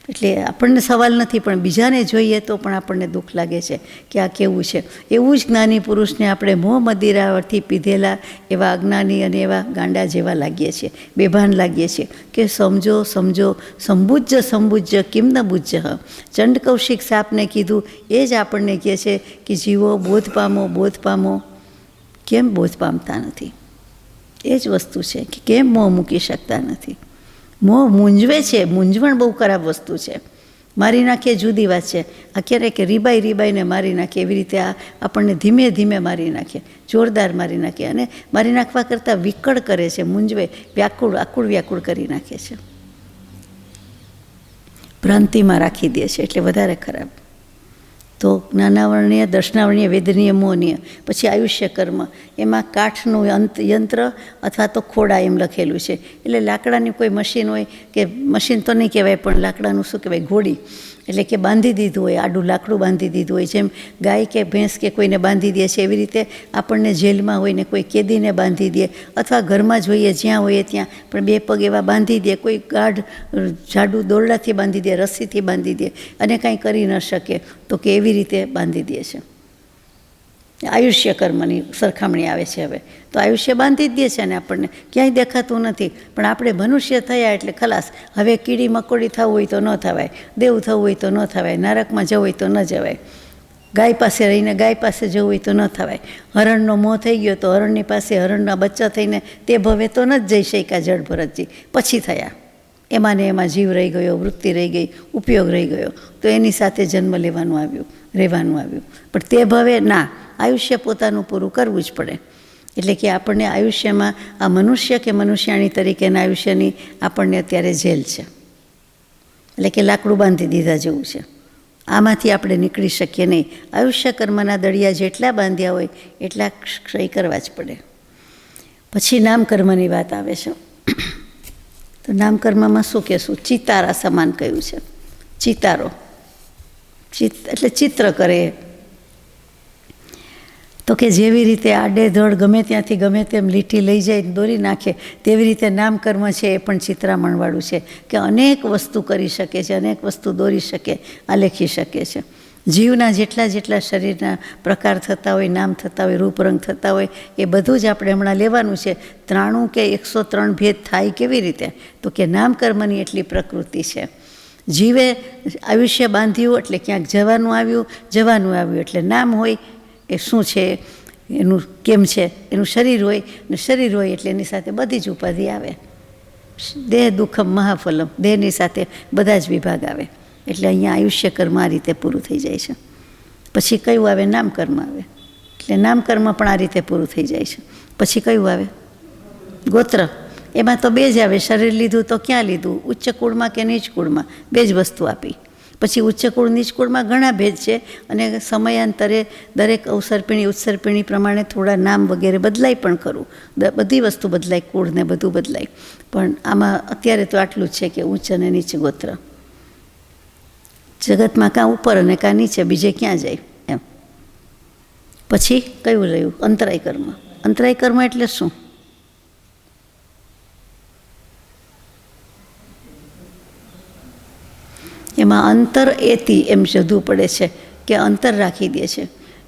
એટલે આપણને સવાલ નથી, પણ બીજાને જોઈએ તો પણ આપણને દુઃખ લાગે છે કે આ કેવું છે. એવું જ જ્ઞાની પુરુષને આપણે મોહ મદિરાથી પીધેલા એવા અજ્ઞાની અને એવા ગાંડા જેવા લાગીએ છીએ, બેભાન લાગીએ છીએ કે સમજો સમજો, સંબુજ્ય સંબુજ્ય કિમ ન બુજ્ય. ચંડ કૌશિક સાપને કીધું એ જ આપણને કહે છે કે જીવો બોધ પામો, બોધ પામો. કેમ બોધ પામતા નથી? એ જ વસ્તુ છે કે કેમ મોહ મૂકી શકતા નથી. મોહ મૂંઝવે છે, મૂંઝવણ બહુ ખરાબ વસ્તુ છે. મારી નાખીએ જુદી વાત છે. આ ક્યારેક રીબાઈ રીબાઈને મારી નાખીએ, એવી રીતે આ આપણને ધીમે ધીમે મારી નાખીએ, જોરદાર મારી નાખીએ, અને મારી નાખવા કરતાં વિકળ કરે છે, મૂંઝવે, વ્યાકુળ, આકુળ વ્યાકુળ કરી નાખે છે, ભ્રાંતિમાં રાખી દે છે, એટલે વધારે ખરાબ. તો જ્ઞાનાવરણીય, દર્શનાવરણીય, વેદનીય, મોહનીય. પછી આયુષ્ય કર્મ, એમાં કાઠનું યંત્ર અથવા તો ખોડા એમ લખેલું છે. એટલે લાકડાની કોઈ મશીન હોય, કે મશીન તો નહીં કહેવાય, પણ લાકડાનું શું કહેવાય, ઘોડી, એટલે કે બાંધી દીધું હોય, આડું લાકડું બાંધી દીધું હોય. જેમ ગાય કે ભેંસ કે કોઈને બાંધી દે છે, એવી રીતે આપણને જેલમાં હોય ને કોઈ કેદીને બાંધી દે, અથવા ઘરમાં જોઈએ જ્યાં હોઈએ ત્યાં, પણ બે પગ એવા બાંધી દે, કોઈ ગાઢ જાડું દોરડાથી બાંધી દે, રસ્સીથી બાંધી દે, અને કાંઈ કરી ન શકે, તો કે એવી રીતે બાંધી દે છે. આયુષ્ય કર્મની સરખામણી આવે છે હવે. તો આયુષ્ય બાંધી જ દે છે અને આપણને ક્યાંય દેખાતું નથી, પણ આપણે મનુષ્ય થયા એટલે ખલાસ. હવે કીડી મકોડી થવું હોય તો ન થવાય, દેવ થવું હોય તો ન થવાય, નરકમાં જવું હોય તો ન જવાય, ગાય પાસે રહીને ગાય પાસે જવું હોય તો ન થવાય, હરણનો મોહ થઈ ગયો તો હરણની પાસે હરણના બચ્ચા થઈને તે ભવે તો ન જ જઈ શક્યા જળ ભરતજી, પછી થયા. એમાં ને એમાં જીવ રહી ગયો, વૃત્તિ રહી ગઈ, ઉપયોગ રહી ગયો, તો એની સાથે જન્મ લેવાનું આવ્યું, રહેવાનું આવ્યું. પણ તે ભવે ના, આયુષ્ય પોતાનું પૂરું કરવું જ પડે. એટલે કે આપણને આયુષ્યમાં આ મનુષ્ય કે મનુષ્યાણી તરીકેના આયુષ્યની આપણને અત્યારે જેલ છે, એટલે કે લાકડું બાંધી દીધા જેવું છે. આમાંથી આપણે નીકળી શકીએ નહીં. આયુષ્ય કર્મના દળિયા જેટલા બાંધ્યા હોય એટલા ક્ષય કરવા જ પડે. પછી નામકર્મની વાત આવે છે. તો નામકર્મમાં શું કહેશું? ચિતારા સમાન કહ્યું છે. ચિતારો એટલે ચિત્ર કરે. તો કે જેવી રીતે આડેધડ ગમે ત્યાંથી ગમે તેમ લીટી લઈ જાય, દોરી નાખે, તેવી રીતે નામકર્મ છે એ પણ ચિત્રામણવાળું છે, કે અનેક વસ્તુ કરી શકે છે, અનેક વસ્તુ દોરી શકે, આલેખી શકે છે. જીવના જેટલા જેટલા શરીરના પ્રકાર થતા હોય, નામ થતા હોય, રૂપરંગ થતા હોય, એ બધું જ આપણે હમણાં લેવાનું છે. 93 કે 103 ભેદ થાય કેવી રીતે? તો કે નામકર્મની એટલી પ્રકૃતિ છે. જીવે આયુષ્ય બાંધ્યું એટલે ક્યાંક જવાનું આવ્યું એટલે નામ હોય એ શું છે, એનું કેમ છે, એનું શરીર હોય, ને શરીર હોય એટલે એની સાથે બધી જ ઉપાધિ આવે. દેહ દુઃખમ મહાફલમ, દેહની સાથે બધા જ વિભાગ આવે. એટલે અહીંયા આયુષ્ય કર્મ આ રીતે પૂરું થઈ જાય છે. પછી કયું આવે? નામકર્મ આવે. એટલે નામકર્મ પણ આ રીતે પૂરું થઈ જાય છે. પછી કયું આવે? ગોત્ર. એમાં તો બે જ આવે. શરીર લીધું તો ક્યાં લીધું? ઉચ્ચ કુળમાં કે નીચ કુળમાં? બે જ વસ્તુ આપી. પછી ઉચ્ચ કુળ નીચ કુળમાં ઘણા ભેદ છે, અને સમયાંતરે દરેક અવસરપીણી ઉત્સર્પિણી પ્રમાણે થોડા નામ વગેરે બદલાય પણ ખરું. બધી વસ્તુ બદલાય, કુળ ને બધું બદલાય. પણ આમાં અત્યારે તો આટલું જ છે કે ઉચ્ચ અને નીચ ગોત્ર. જગતમાં કાં ઉપર અને કાં નીચે, બીજે ક્યાં જાય એમ. પછી કયું રહ્યું? અંતરાય કર્મ. અંતરાય કર્મ એટલે શું? એમાં અંતર એતી એમ શોધવું પડે છે કે અંતર રાખી દે છે.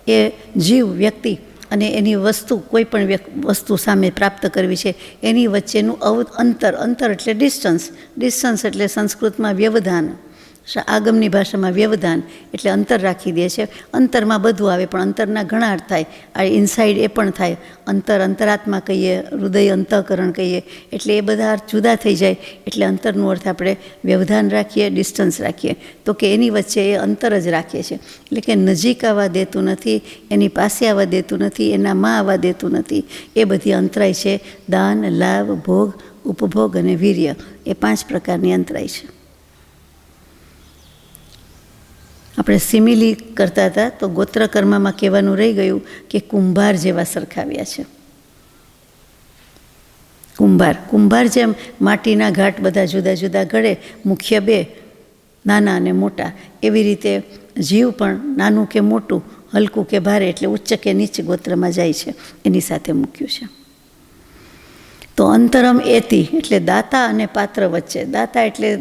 એ જીવ વ્યક્તિ અને એની વસ્તુ, કોઈ પણ વસ્તુ સામે પ્રાપ્ત કરવી છે એની વચ્ચેનું અંતર એટલે ડિસ્ટન્સ એટલે સંસ્કૃતમાં વ્યવધાન, આગમની ભાષામાં વ્યવધાન એટલે અંતર રાખી દે છે. અંતરમાં બધું આવે, પણ અંતરના ઘણા અર્થ થાય. આ ઇનસાઇડ એ પણ થાય. અંતરાત્મા કહીએ, હૃદય અંતઃકરણ કહીએ, એટલે એ બધા અર્થ જુદા થઈ જાય. એટલે અંતરનો અર્થ આપણે વ્યવધાન રાખીએ, ડિસ્ટન્સ રાખીએ. તો કે એની વચ્ચે એ અંતર જ રાખીએ છીએ. એટલે કે નજીક આવવા દેતું નથી, એની પાસે આવવા દેતું નથી, એનામાં આવવા દેતું નથી. એ બધી અંતરાય છે. દાન, લાભ, ભોગ, ઉપભોગ અને વીર્ય, એ 5 પ્રકારની અંતરાય છે. આપણે સિમિલી કરતા હતા તો ગોત્ર કર્મમાં કહેવાનું રહી ગયું કે કુંભાર જેવા સરખાવ્યા છે. કુંભાર જેમ માટીના ઘાટ બધા જુદા જુદા ઘડે, મુખ્ય 2, નાના અને મોટા, એવી રીતે જીવ પણ નાનું કે મોટું, હલકું કે ભારે, એટલે ઉચ્ચ કે નીચ ગોત્રમાં જાય છે. એની સાથે મૂક્યું છે. તો અંતરમ એતી એટલે દાતા અને પાત્ર વચ્ચે. દાતા એટલે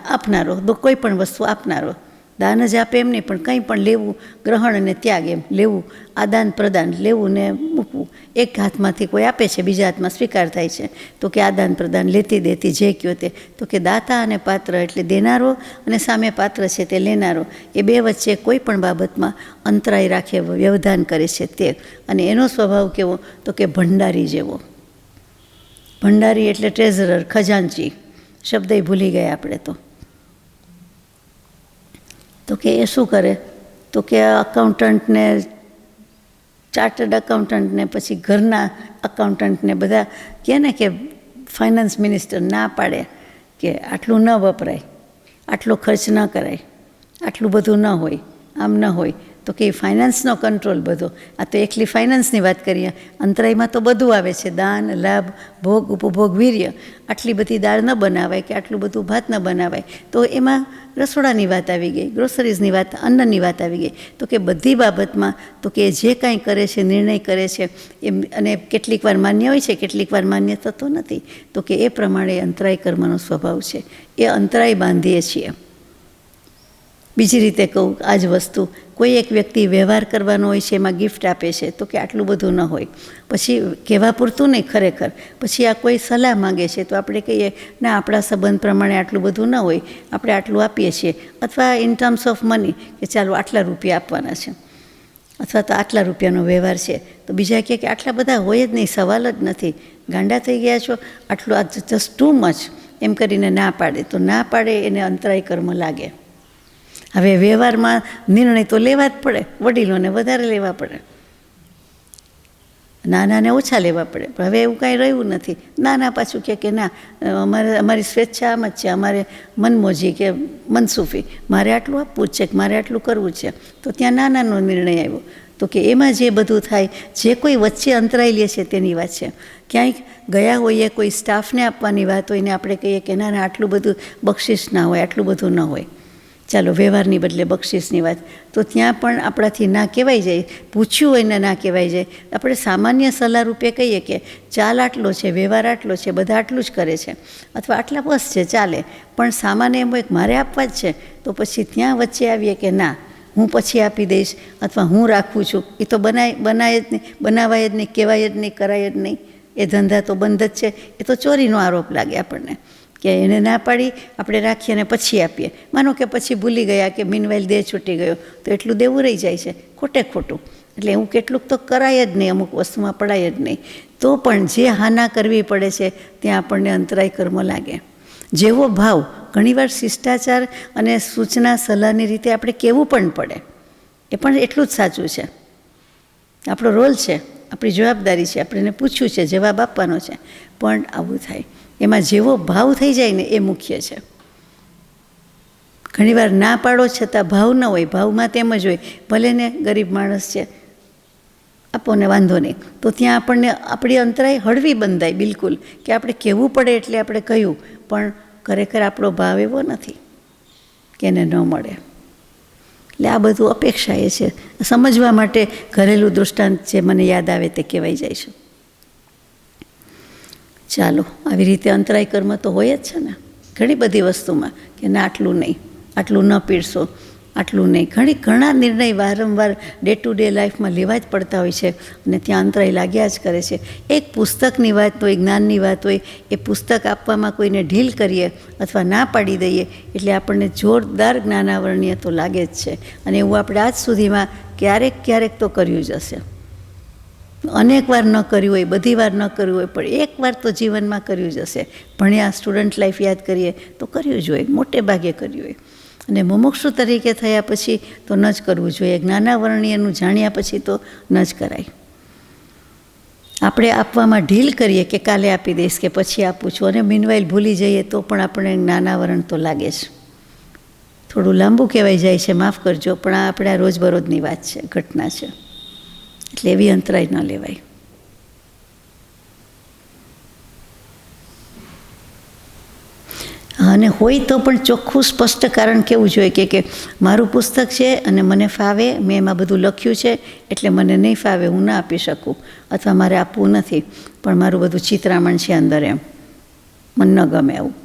આપનારો, કોઈ પણ વસ્તુ આપનારો. દાન જ આપે એમ નહીં, પણ કંઈ પણ લેવું, ગ્રહણ અને ત્યાગ, એમ લેવું, આદાન પ્રદાન, લેવું ને મૂકવું. એક હાથમાંથી કોઈ આપે છે, બીજા હાથમાં સ્વીકાર થાય છે, તો કે આદાન પ્રદાન, લેતી દેતી, જે કયો તે. તો કે દાતા અને પાત્ર એટલે દેનારો, અને સામે પાત્ર છે તે લેનારો. એ બે વચ્ચે કોઈ પણ બાબતમાં અંતરાય રાખે, વ્યવધાન કરે છે તે. અને એનો સ્વભાવ કેવો? તો કે ભંડારી જેવો. ભંડારી એટલે ટ્રેઝરર, ખજાનચી. શબ્દ ભૂલી ગયા આપણે તો કે એ શું કરે? તો કે અકાઉન્ટન્ટને, ચાર્ટર્ડ અકાઉન્ટન્ટને, પછી ઘરના અકાઉન્ટન્ટને બધા કહે ને કે ફાઇનાન્સ મિનિસ્ટર ના પાડે કે આટલું ન વપરાય, આટલો ખર્ચ ન કરાય, આટલું બધું ન હોય, આમ ન હોય. તો કે ફાઇનાન્સનો કંટ્રોલ બધો. આ તો એકલી ફાઇનાન્સની વાત કરીએ. અંતરાયમાં તો બધું આવે છે. દાન, લાભ, ભોગ, ઉપભોગ, વીર્ય. આટલી બધી દાળ ન બનાવાય કે આટલું બધું ભાત ન બનાવાય, તો એમાં રસોડાની વાત આવી ગઈ, ગ્રોસરીઝની વાત, અન્નની વાત આવી ગઈ. તો કે બધી બાબતમાં તો કે જે કાંઈ કરે છે, નિર્ણય કરે છે, એમ, અને કેટલીક વાર માન્ય હોય છે, કેટલીક વાર માન્ય થતો નથી. તો કે એ પ્રમાણે અંતરાય કર્મનો સ્વભાવ છે. એ અંતરાય બાંધીએ છીએ. બીજી રીતે કહું, આ જ વસ્તુ કોઈ એક વ્યક્તિ વ્યવહાર કરવાનો હોય છે, એમાં ગિફ્ટ આપે છે, તો કે આટલું બધું ન હોય. પછી કહેવા પૂરતું નહીં, ખરેખર. પછી આ કોઈ સલાહ માંગે છે, તો આપણે કહીએ ના, આપણા સંબંધ પ્રમાણે આટલું બધું ન હોય, આપણે આટલું આપીએ છીએ. અથવા ઇન ટર્મ્સ ઓફ મની, કે ચાલો આટલા રૂપિયા આપવાના છે, અથવા તો આટલા રૂપિયાનો વ્યવહાર છે. તો બીજા કહે કે આટલા બધા હોય જ નહીં, સવાલ જ નથી, ગાંડા થઈ ગયા છો, આટલું આ જસ્ટ ટુ મચ, એમ કરીને ના પાડે. તો ના પાડે એને અંતરાય કર્મ લાગે. હવે વ્યવહારમાં નિર્ણય તો લેવા જ પડે, વડીલોને વધારે લેવા પડે, નાનાને ઓછા લેવા પડે. પણ હવે એવું કાંઈ રહ્યું નથી. નાના પાછું કે ના, અમારી સ્વેચ્છા આમ જ છે, અમારે મનમોજી કે મનસુફી, મારે આટલું આપવું જ છે, કે મારે આટલું કરવું છે. તો ત્યાં નાનાનો નિર્ણય આવ્યો. તો કે એમાં જે બધું થાય, જે કોઈ વચ્ચે અંતરાય લે છે તેની વાત છે. ક્યાંય ગયા હોઈએ, કોઈ સ્ટાફને આપવાની વાત હોય ને આપણે કહીએ કે ના, આટલું બધું બક્ષિસ ના હોય, આટલું બધું ન હોય, ચાલો વ્યવહારની બદલે બક્ષિસની વાત, તો ત્યાં પણ આપણાથી ના કહેવાય જાય. પૂછ્યું હોય ને ના કહેવાય જાય. આપણે સામાન્ય સલાહ રૂપે કહીએ કે ચાલ આટલો છે, વ્યવહાર આટલો છે, બધા આટલું જ કરે છે, અથવા આટલા બસ છે, ચાલે. પણ સામાન્ય એમ હોય કે મારે આપવા જ છે, તો પછી ત્યાં વચ્ચે આવીએ કે ના, હું પછી આપી દઈશ, અથવા હું રાખું છું, એ તો બનાય જ નહીં, બનાવાય જ નહીં, કહેવાય જ નહીં, કરાય જ નહીં. એ ધંધા તો બંધ જ છે. એ તો ચોરીનો આરોપ લાગે આપણને કે એને ના પાડી આપણે રાખીએ અને પછી આપીએ. માનો કે પછી ભૂલી ગયા કે મીનવાઇલ દેહ છૂટી ગયો તો એટલું દેવું રહી જાય છે, ખોટે ખોટું. એટલે એવું કેટલુંક તો કરાય જ નહીં, અમુક વસ્તુમાં પડાય જ નહીં. તો પણ જે હાના કરવી પડે છે ત્યાં આપણને અંતરાય કર્મ લાગે. જેવો ભાવ, ઘણીવાર શિષ્ટાચાર અને સૂચના સલાહની રીતે આપણે કહેવું પણ પડે, એ પણ એટલું જ સાચું છે. આપણો રોલ છે, આપણી જવાબદારી છે, આપણે એને પૂછ્યું છે, જવાબ આપવાનો છે. પણ આવું થાય, એમાં જેવો ભાવ થઈ જાય ને એ મુખ્ય છે. ઘણીવાર ના પાડો છતાં ભાવ ન હોય, ભાવમાં તેમ જ હોય, ભલે ને ગરીબ માણસ છે, આપો ને વાંધો નહીં, તો ત્યાં આપણને આપણી અંતરાય હળવી બંધાય બિલકુલ, કે આપણે કહેવું પડે એટલે આપણે કહ્યું, પણ ખરેખર આપણો ભાવ એવો નથી કે એને ન મળે. એટલે આ બધું અપેક્ષા એ છે. સમજવા માટે ઘરેલું દૃષ્ટાંત જે મને યાદ આવે તે કહેવાય જાય છે. ચાલો, આવી રીતે અંતરાય કર્મ તો હોય જ છે ને ઘણી બધી વસ્તુમાં, કે ના આટલું નહીં, આટલું ન પીરસો, આટલું નહીં. ઘણા નિર્ણય વારંવાર ડે ટુ ડે લાઈફમાં લેવા જ પડતા હોય છે અને ત્યાં અંતરાય લાગ્યા જ કરે છે. એક પુસ્તકની વાત હોય, જ્ઞાનની વાત હોય, એ પુસ્તક આપવામાં કોઈને ઢીલ કરીએ અથવા ના પાડી દઈએ એટલે આપણને જોરદાર જ્ઞાનાવરણીય તો લાગે જ છે. અને એવું આપણે આજ સુધીમાં ક્યારેક તો કર્યું જ હશે. અનેક વાર ન કર્યું હોય, બધી વાર ન કર્યું હોય, પણ એક વાર તો જીવનમાં કર્યું જ હશે. ભણ્યા, સ્ટુડન્ટ લાઈફ યાદ કરીએ તો કર્યું જ હોય, મોટે ભાગે કર્યું હોય. અને મુમુક્ષુ તરીકે થયા પછી તો ન જ કરવું જોઈએ. જ્ઞાનાવરણીયનું જાણ્યા પછી તો ન જ કરાય. આપણે આપવામાં ઢીલ કરીએ કે કાલે આપી દઈશ કે પછી આપું છું, અને મીનવાઇલ ભૂલી જઈએ તો પણ આપણે જ્ઞાનાવરણ તો લાગે છે. થોડું લાંબુ કહેવાય જાય છે, માફ કરજો, પણ આ આપણે આ રોજબરોજની વાત છે, ઘટના છે. એટલે એવી અંતરાય ન લેવાય. અને હોય તો પણ ચોખ્ખું સ્પષ્ટ કારણ કેવું જોઈએ કે મારું પુસ્તક છે અને મને ફાવે, મેં એમાં બધું લખ્યું છે એટલે મને નહીં ફાવે, હું ના આપી શકું, અથવા મારે આપવું નથી, પણ મારું બધું ચિત્રામણ છે અંદર, એમ મને ન ગમે આવું.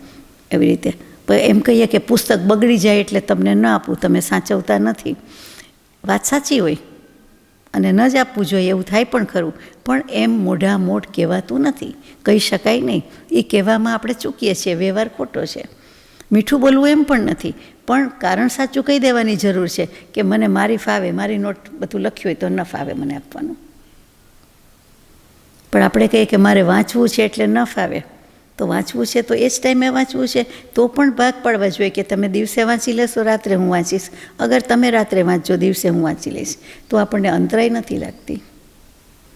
એવી રીતે પણ એમ કહીએ કે પુસ્તક બગડી જાય એટલે તમને ન આપવું, તમે સાચવતા નથી. વાત સાચી હોય અને ન જ આપવું જોઈએ એવું થાય પણ ખરું, પણ એમ મોઢા મોઢ કહેવાતું નથી, કહી શકાય નહીં. એ કહેવામાં આપણે ચૂકીએ છીએ, વ્યવહાર ખોટો છે. મીઠું બોલવું એમ પણ નથી, પણ કારણ સાચું કહી દેવાની જરૂર છે કે મને મારી ફાવે, મારી નોટ બધું લખ્યું હોય તો ન ફાવે મને આપવાનું. પણ આપણે કહીએ કે મારે વાંચવું છે એટલે ન ફાવે, તો વાંચવું છે તો એ જ ટાઈમે વાંચવું છે, તો પણ ભાગ પાડવા જોઈએ કે તમે દિવસે વાંચી લેશો, રાત્રે હું વાંચીશ. અગર તમે રાત્રે વાંચજો, દિવસે હું વાંચી લઈશ, તો આપણને અંતરાય નથી લાગતી.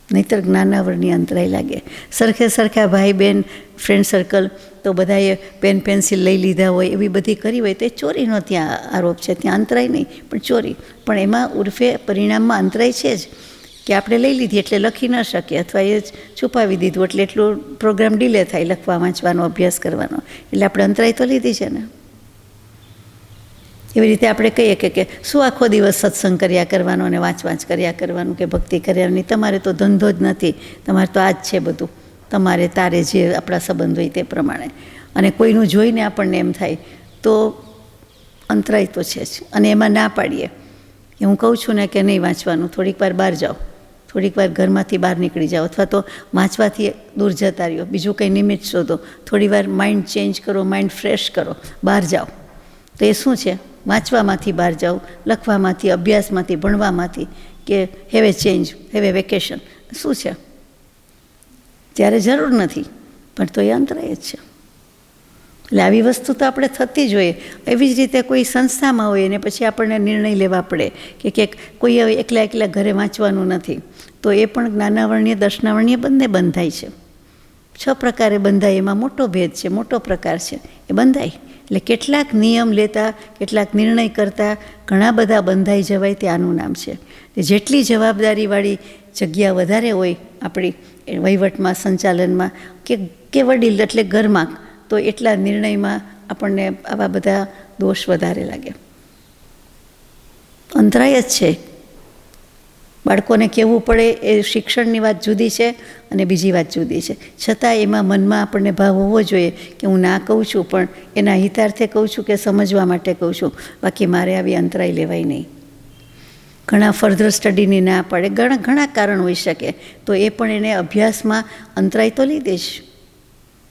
નહીંતર જ્ઞાનાવરણની અંતરાય લાગે. સરખા ભાઈ બહેન, ફ્રેન્ડ સર્કલ, તો બધાએ પેન પેન્સિલ લઈ લીધા હોય, એવી બધી કરી હોય તો એ ચોરીનો ત્યાં આરોપ છે. ત્યાં અંતરાય નહીં પણ ચોરી. પણ એમાં ઉર્ફે પરિણામમાં અંતરાય છે જ, કે આપણે લઈ લીધી એટલે લખી ન શકીએ, અથવા એ જ છુપાવી દીધું એટલે એટલો પ્રોગ્રામ ડીલે થાય, લખવા વાંચવાનો, અભ્યાસ કરવાનો. એટલે આપણે અંતરાય તો લીધી છે ને. એવી રીતે આપણે કહીએ કે શું આખો દિવસ સત્સંગ કર્યા કરવાનો અને વાંચ કર્યા કરવાનું કે ભક્તિ કરવાની, તમારે તો ધંધો જ નથી, તમારે તો આ જ છે બધું, તમારે તારે જે આપણા સંબંધ હોય તે પ્રમાણે. અને કોઈનું જોઈને આપણને એમ થાય તો અંતરાય તો છે જ. અને એમાં ના પાડીએ કે હું કહું છું ને કે નહીં વાંચવાનું, થોડીક વાર બહાર જાઓ, થોડીક વાર ઘરમાંથી બહાર નીકળી જાઓ, અથવા તો વાંચવાથી દૂર જતા રહ્યો, બીજું કંઈ નિમિત્ત શોધો, થોડી વાર માઇન્ડ ચેન્જ કરો, માઇન્ડ ફ્રેશ કરો, બહાર જાઓ. તો એ શું છે? વાંચવામાંથી બહાર જાઓ, લખવામાંથી, અભ્યાસમાંથી, ભણવામાંથી, કે have a change, have a vacation. શું છે? ત્યારે જરૂર નથી, પણ તો એ અંતરાય જ છે. એટલે આવી વસ્તુ તો આપણે થતી જ હોય. એવી જ રીતે કોઈ સંસ્થામાં હોય અને પછી આપણને નિર્ણય લેવા પડે કે કોઈ એકલા ઘરે વાંચવાનું નથી, તો એ પણ જ્ઞાનાવરણીય, દર્શનાવરણીય બંને બંધાય છે. 6 પ્રકારે બંધાય, એમાં મોટો ભેદ છે, મોટો પ્રકાર છે, એ બંધાય. એટલે કેટલાક નિયમ લેતા, કેટલાક નિર્ણય કરતાં ઘણા બધા બંધાઈ જવાય, તે આનું નામ છે. જેટલી જવાબદારીવાળી જગ્યા વધારે હોય આપણી વહીવટમાં, સંચાલનમાં, કે વડીલ એટલે ઘરમાં, તો એટલા નિર્ણયમાં આપણને આવા બધા દોષ વધારે લાગે. અંતરાય જ છે. બાળકોને કહેવું પડે એ શિક્ષણની વાત જુદી છે અને બીજી વાત જુદી છે. છતાં એમાં મનમાં આપણને ભાવ હોવો જોઈએ કે હું ના કહું છું પણ એના હિતાર્થે કહું છું કે સમજવા માટે કહું છું, બાકી મારે આવી અંતરાય લેવાય નહીં. ઘણા ફર્ધર સ્ટડીની ના પડે, ઘણા કારણ હોઈ શકે, તો એ પણ એને અભ્યાસમાં અંતરાય તો લીધે જ.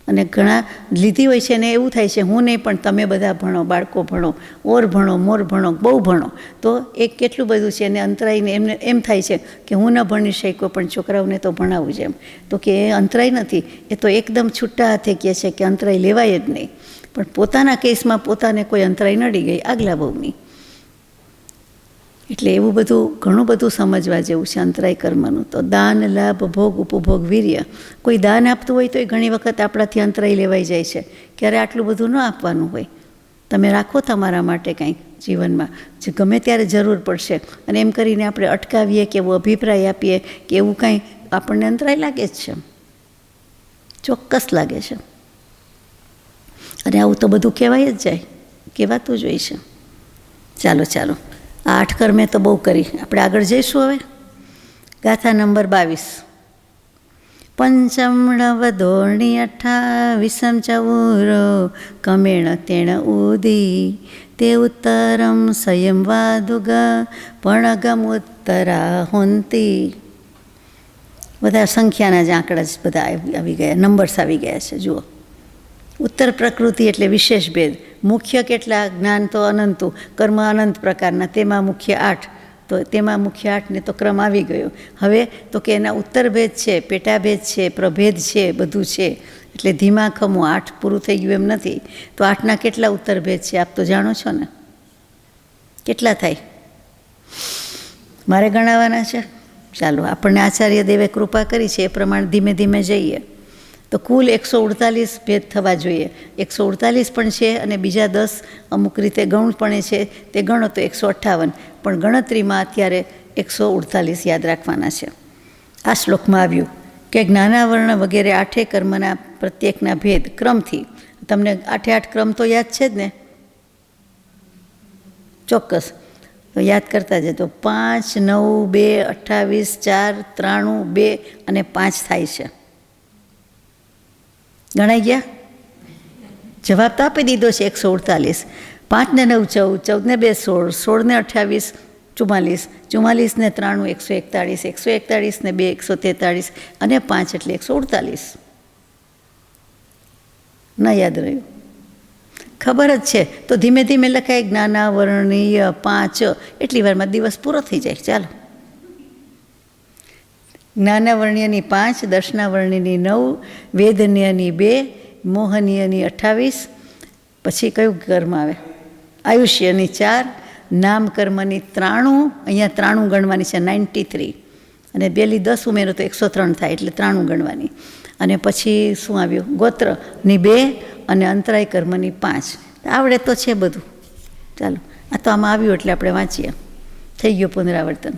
અને ઘણા લીધી હોય છે ને એવું થાય છે હું નહીં પણ તમે બધા ભણો, બાળકો ભણો, ઓર ભણો, મોર ભણો, બહુ ભણો, તો એ કેટલું બધું છે અને અંતરાયને એમને એમ થાય છે કે હું ન ભણી શક્યો પણ છોકરાઓને તો ભણાવવું છે એમ. તો કે એ અંતરાય નથી, એ તો એકદમ છૂટા હાથે કહે છે કે અંતરાય લેવાય જ નહીં. પણ પોતાના કેસમાં પોતાને કોઈ અંતરાય નડી ગઈ આગલા બહુની. એટલે એવું બધું ઘણું બધું સમજવા જેવું છે અંતરાય કર્મનું. તો દાન, લાભ, ભોગ, ઉપભોગ, વીર્ય. કોઈ દાન આપતું હોય તો એ ઘણી વખત આપણાથી અંતરાય લેવાઈ જાય છે. ક્યારે આટલું બધું ન આપવાનું હોય, તમે રાખો તમારા માટે કંઈક જીવનમાં, જે ગમે ત્યારે જરૂર પડશે. અને એમ કરીને આપણે અટકાવીએ કે એવો અભિપ્રાય આપીએ કે એવું કાંઈ આપણને અંતરાય લાગે જ છે, ચોક્કસ લાગે છે. અને આવું તો બધું કહેવાય જ જાય, કહેવાતું જ હોય છે. ચાલો ચાલો, આ 8 કર્મે તો બહુ કરી, આપણે આગળ જઈશું હવે. ગાથા નંબર 22. પંચમણવદોર્ણી 28 ચવુરો કમેણ તેણ ઉદી તે ઉત્તરમ સંયમ વાદુગ પણગમ ઉત્તરા હોંતી. બધા સંખ્યાના જ આંકડા જ બધા આવી ગયા, નંબર્સ આવી ગયા છે. જુઓ, ઉત્તર પ્રકૃતિ એટલે વિશેષ ભેદ. મુખ્ય કેટલા? જ્ઞાન તો અનંતું, કર્મ અનંત પ્રકારના, તેમાં મુખ્ય 8. તો તેમાં મુખ્ય 8ને તો ક્રમ આવી ગયો. હવે તો કે એના ઉત્તર ભેદ છે, પેટાભેદ છે, પ્રભેદ છે, બધું છે. એટલે ધીમા ખમો 8 પૂરું થઈ ગયું એમ નથી. તો 8ના કેટલા ઉત્તર ભેદ છે આપ તો જાણો છો ને? કેટલા થાય? મારે ગણાવવાના છે? ચાલો, આપણને આચાર્ય દેવે કૃપા કરી છે એ પ્રમાણે ધીમે ધીમે જઈએ. તો કુલ 148 ભેદ થવા જોઈએ. 148 પણ છે અને બીજા 10 અમુક રીતે ગૌણપણે છે, તે ગણો તો 158. પણ ગણતરીમાં અત્યારે 148 યાદ રાખવાના છે. આ શ્લોકમાં આવ્યું કે જ્ઞાનાવરણ વગેરે 8 કર્મના પ્રત્યેકના ભેદ ક્રમથી. તમને 8 ક્રમ તો યાદ છે જ ને? ચોક્કસ, તો યાદ કરતા જજો. 5, 9, 2, 28, 4, 93, 2 અને 5 થાય છે. ગણાઈ ગયા? જવાબ તો આપી દીધો છે 148. 5 ને 9 14, 14 ને 2 16, 16 ને 28 44, 44 ને 93 141, 141 ને 2 143 અને 5 એટલે 148. ન યાદ રહ્યું? ખબર જ છે તો ધીમે ધીમે લખાય. જ્ઞાનાવરણીય 5, એટલી વારમાં દિવસ પૂરો થઈ જાય. ચાલો, જ્ઞાનાવર્ણ્યની 5, દર્શનાવર્ણ્યની 9, વેદન્યની 2, મોહનીયની 28. પછી કયું કર્મ આવે? આયુષ્યની 4, નામ કર્મની 93. અહીંયા 93 ગણવાની છે, 93. અને પેલી 10 ઉમેરો તો 103 થાય, એટલે 93 ગણવાની. અને પછી શું આવ્યું? ગોત્રની 2 અને અંતરાય કર્મની 5. આવડે તો છે બધું. ચાલો, આ તો આમાં આવ્યું એટલે આપણે વાંચીએ. થઈ ગયું પુનરાવર્તન.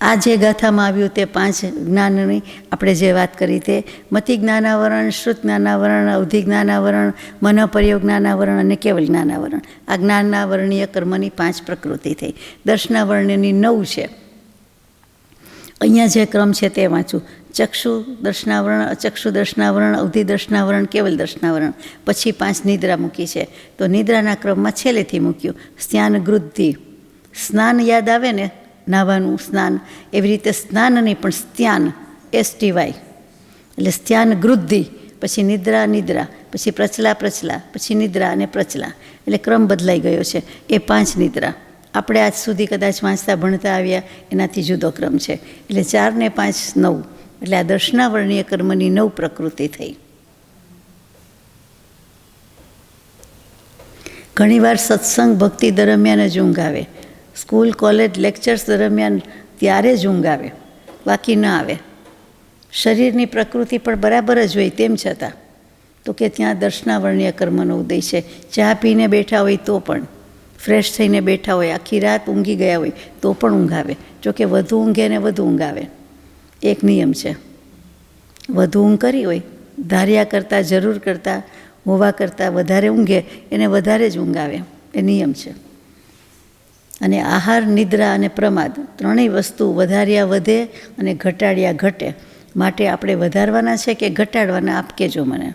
આ જે ગાથામાં આવ્યું તે 5 જ્ઞાનની આપણે જે વાત કરી તે મતિ જ્ઞાનાવરણ, શ્રુત જ્ઞાનાવરણ, અવધિ જ્ઞાનાવરણ, મનોપર્યોગ જ્ઞાનાવરણ અને કેવલ જ્ઞાનાવરણ. આ જ્ઞાનાવરણીય કર્મની 5 પ્રકૃતિ થઈ. દર્શનાવરણની 9 છે. અહીંયા જે ક્રમ છે તે વાંચું. ચક્ષુ દર્શનાવરણ, અચક્ષુ દર્શનાવરણ, અવધિ દર્શનાવરણ, કેવલ દર્શનાવરણ. પછી 5 નિદ્રા મૂકી છે. તો નિદ્રાના ક્રમમાં છેલ્લેથી મૂક્યું સ્નાન ગૃદ્ધિ. સ્નાન યાદ આવે ને, નાહવાનું સ્નાન, એવી રીતે સ્નાન નહીં પણ સ્ત્યાન, STY. એટલે સ્ત્યાન ગૃદ્ધિ, પછી નિદ્રા નિદ્રા, પછી પ્રચલા પ્રચલા, પછી નિદ્રા અને પ્રચલા. એટલે ક્રમ બદલાઈ ગયો છે. એ 5 નિદ્રા આપણે આજ સુધી કદાચ વાંચતા ભણતા આવ્યા એનાથી જુદો ક્રમ છે. એટલે 4 ને 5 9. એટલે આ દર્શનાવર્ણીય કર્મની 9 પ્રકૃતિ થઈ. ઘણીવાર સત્સંગ ભક્તિ દરમિયાન જ ઊંઘ આવે. સ્કૂલ કોલેજ લેક્ચર્સ દરમિયાન ત્યારે જ ઊંઘ આવે, બાકી ન આવે. શરીરની પ્રકૃતિ પણ બરાબર જ હોય તેમ છતાં તો કે ત્યાં દર્શનાવર્ણીય કર્મનો ઉદય છે. ચા પીને બેઠા હોય તો પણ, ફ્રેશ થઈને બેઠા હોય, આખી રાત ઊંઘી ગયા હોય તો પણ ઊંઘ આવે. જોકે વધુ ઊંઘે ને વધુ ઊંઘ આવે. એક નિયમ છે, વધુ ઊંઘ કરી હોય, ધાર્યા કરતાં, જરૂર કરતાં, હોવા કરતાં વધારે ઊંઘે એને વધારે જ ઊંઘ આવે, એ નિયમ છે. અને આહાર, નિદ્રા અને પ્રમાદ ત્રણેય વસ્તુ વધાર્યા વધે અને ઘટાડ્યા ઘટે. માટે આપણે વધારવાના છે કે ઘટાડવાના? આપ કહેજો મને.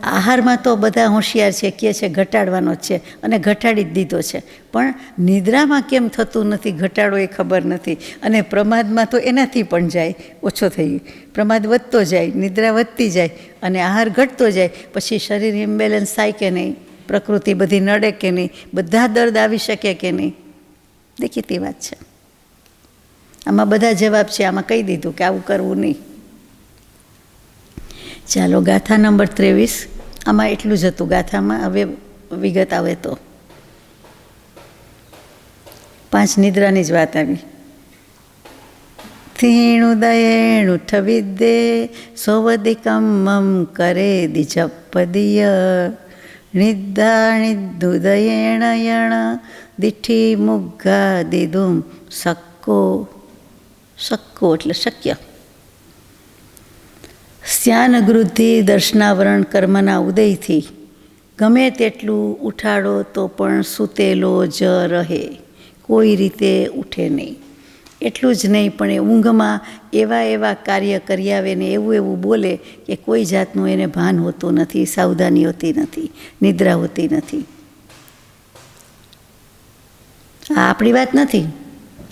આહારમાં તો બધા હોશિયાર છે, કહે છે ઘટાડવાનો જ છે અને ઘટાડી જ દીધો છે, પણ નિદ્રામાં કેમ થતું નથી ઘટાડો એ ખબર નથી. અને પ્રમાદમાં તો એનાથી પણ જાય, ઓછો થઈ ગયો, પ્રમાદ વધતો જાય, નિદ્રા વધતી જાય અને આહાર ઘટતો જાય, પછી શરીર ઇમ્બેલેન્સ થાય કે નહીં, પ્રકૃતિ બધી નડે કે નહીં, બધા દર્દ આવી શકે કે નહીં, દેખીતી વાત છે. આમાં બધા જવાબ છે, આમાં કહી દીધું કે આવું કરવું નહીં. ચાલો ગાથા નંબર 23. આમાં એટલું જ હતું ગાથામાં, હવે વિગત આવે તો 5 નિદ્રાની જ વાત આવી. થીણુદયેણુઠ વિદ્યે સોવદિકમમ કરે દિજપદીય નિદ્દાણિદુદયેણ યણ દિઠ્ઠી મુગ્ગા દિદુમ શક્કો. શક્કો એટલે શક્ય. સ્યાનગૃદ્ધિ દર્શનાવરણ કર્મના ઉદયથી ગમે તેટલું ઉઠાડો તો પણ સૂતેલો જ રહે, કોઈ રીતે ઉઠે નહીં. એટલું જ નહીં પણ એ ઊંઘમાં એવા કાર્ય કરી આવે ને એવું બોલે કે કોઈ જાતનું એને ભાન હોતું નથી, સાવધાની હોતી નથી, નિદ્રા હોતી નથી. આ આપણી વાત નથી,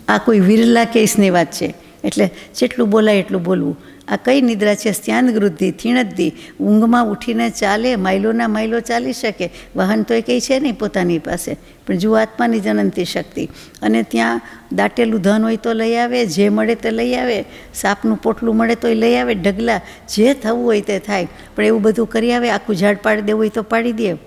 આ કોઈ વિરલા કેસની વાત છે. એટલે જેટલું બોલાય એટલું બોલવું. આ કઈ નિદ્રા છે? સ્યાનગૃદ્ધિ, થીણદ્ધિ. ઊંઘમાં ઉઠીને ચાલે, માઇલોના માઇલો ચાલી શકે, વાહન તો એ કંઈ છે નહીં પોતાની પાસે, પણ જુઓ આત્માની જનનતી શક્તિ. અને ત્યાં દાટેલું ધન હોય તો લઈ આવે, જે મળે તે લઈ આવે, સાપનું પોટલું મળે તો લઈ આવે, ઢગલા, જે થવું હોય તે થાય, પણ એવું બધું કરી આવે. આખું ઝાડ પાડી દેવું હોય તો પાડી દે.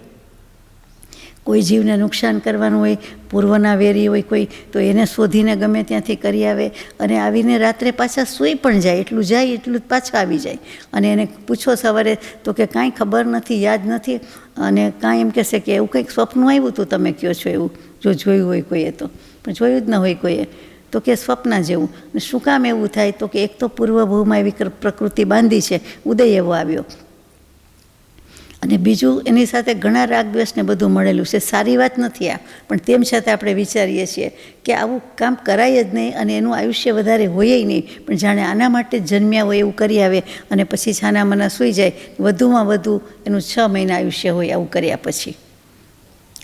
કોઈ જીવને નુકસાન કરવાનું હોય, પૂર્વના વેરી હોય કોઈ, તો એને શોધીને ગમે ત્યાંથી કરી આવે અને આવીને રાત્રે પાછા સૂઈ પણ જાય. એટલું જાય એટલું જ પાછા આવી જાય. અને એને પૂછો સવારે તો કે કાંઈ ખબર નથી, યાદ નથી. અને કાંઈ એમ કહેશે કે એવું કંઈક સ્વપ્ન આવ્યું હતું, તમે કહો છો એવું, જો જોયું હોય કોઈએ તો, પણ જોયું જ ન હોય કોઈએ તો કે સ્વપ્ન જેવું. અને શું કામ એવું થાય? તો કે એક તો પૂર્વભૂમાં એવી પ્રકૃતિ બાંધી છે, ઉદય એવો આવ્યો, અને બીજું એની સાથે ઘણા રાગદ્વેષને બધું મળેલું છે. સારી વાત નથી આ, પણ તેમ છતાં આપણે વિચારીએ છીએ કે આવું કામ કરાય જ નહીં અને એનું આયુષ્ય વધારે હોય નહીં, પણ જાણે આના માટે જ જન્મ્યા હોય એવું કરી આવે અને પછી છાનામાના સૂઈ જાય. વધુમાં વધુ એનું 6 મહિના આયુષ્ય હોય આવું કર્યા પછી.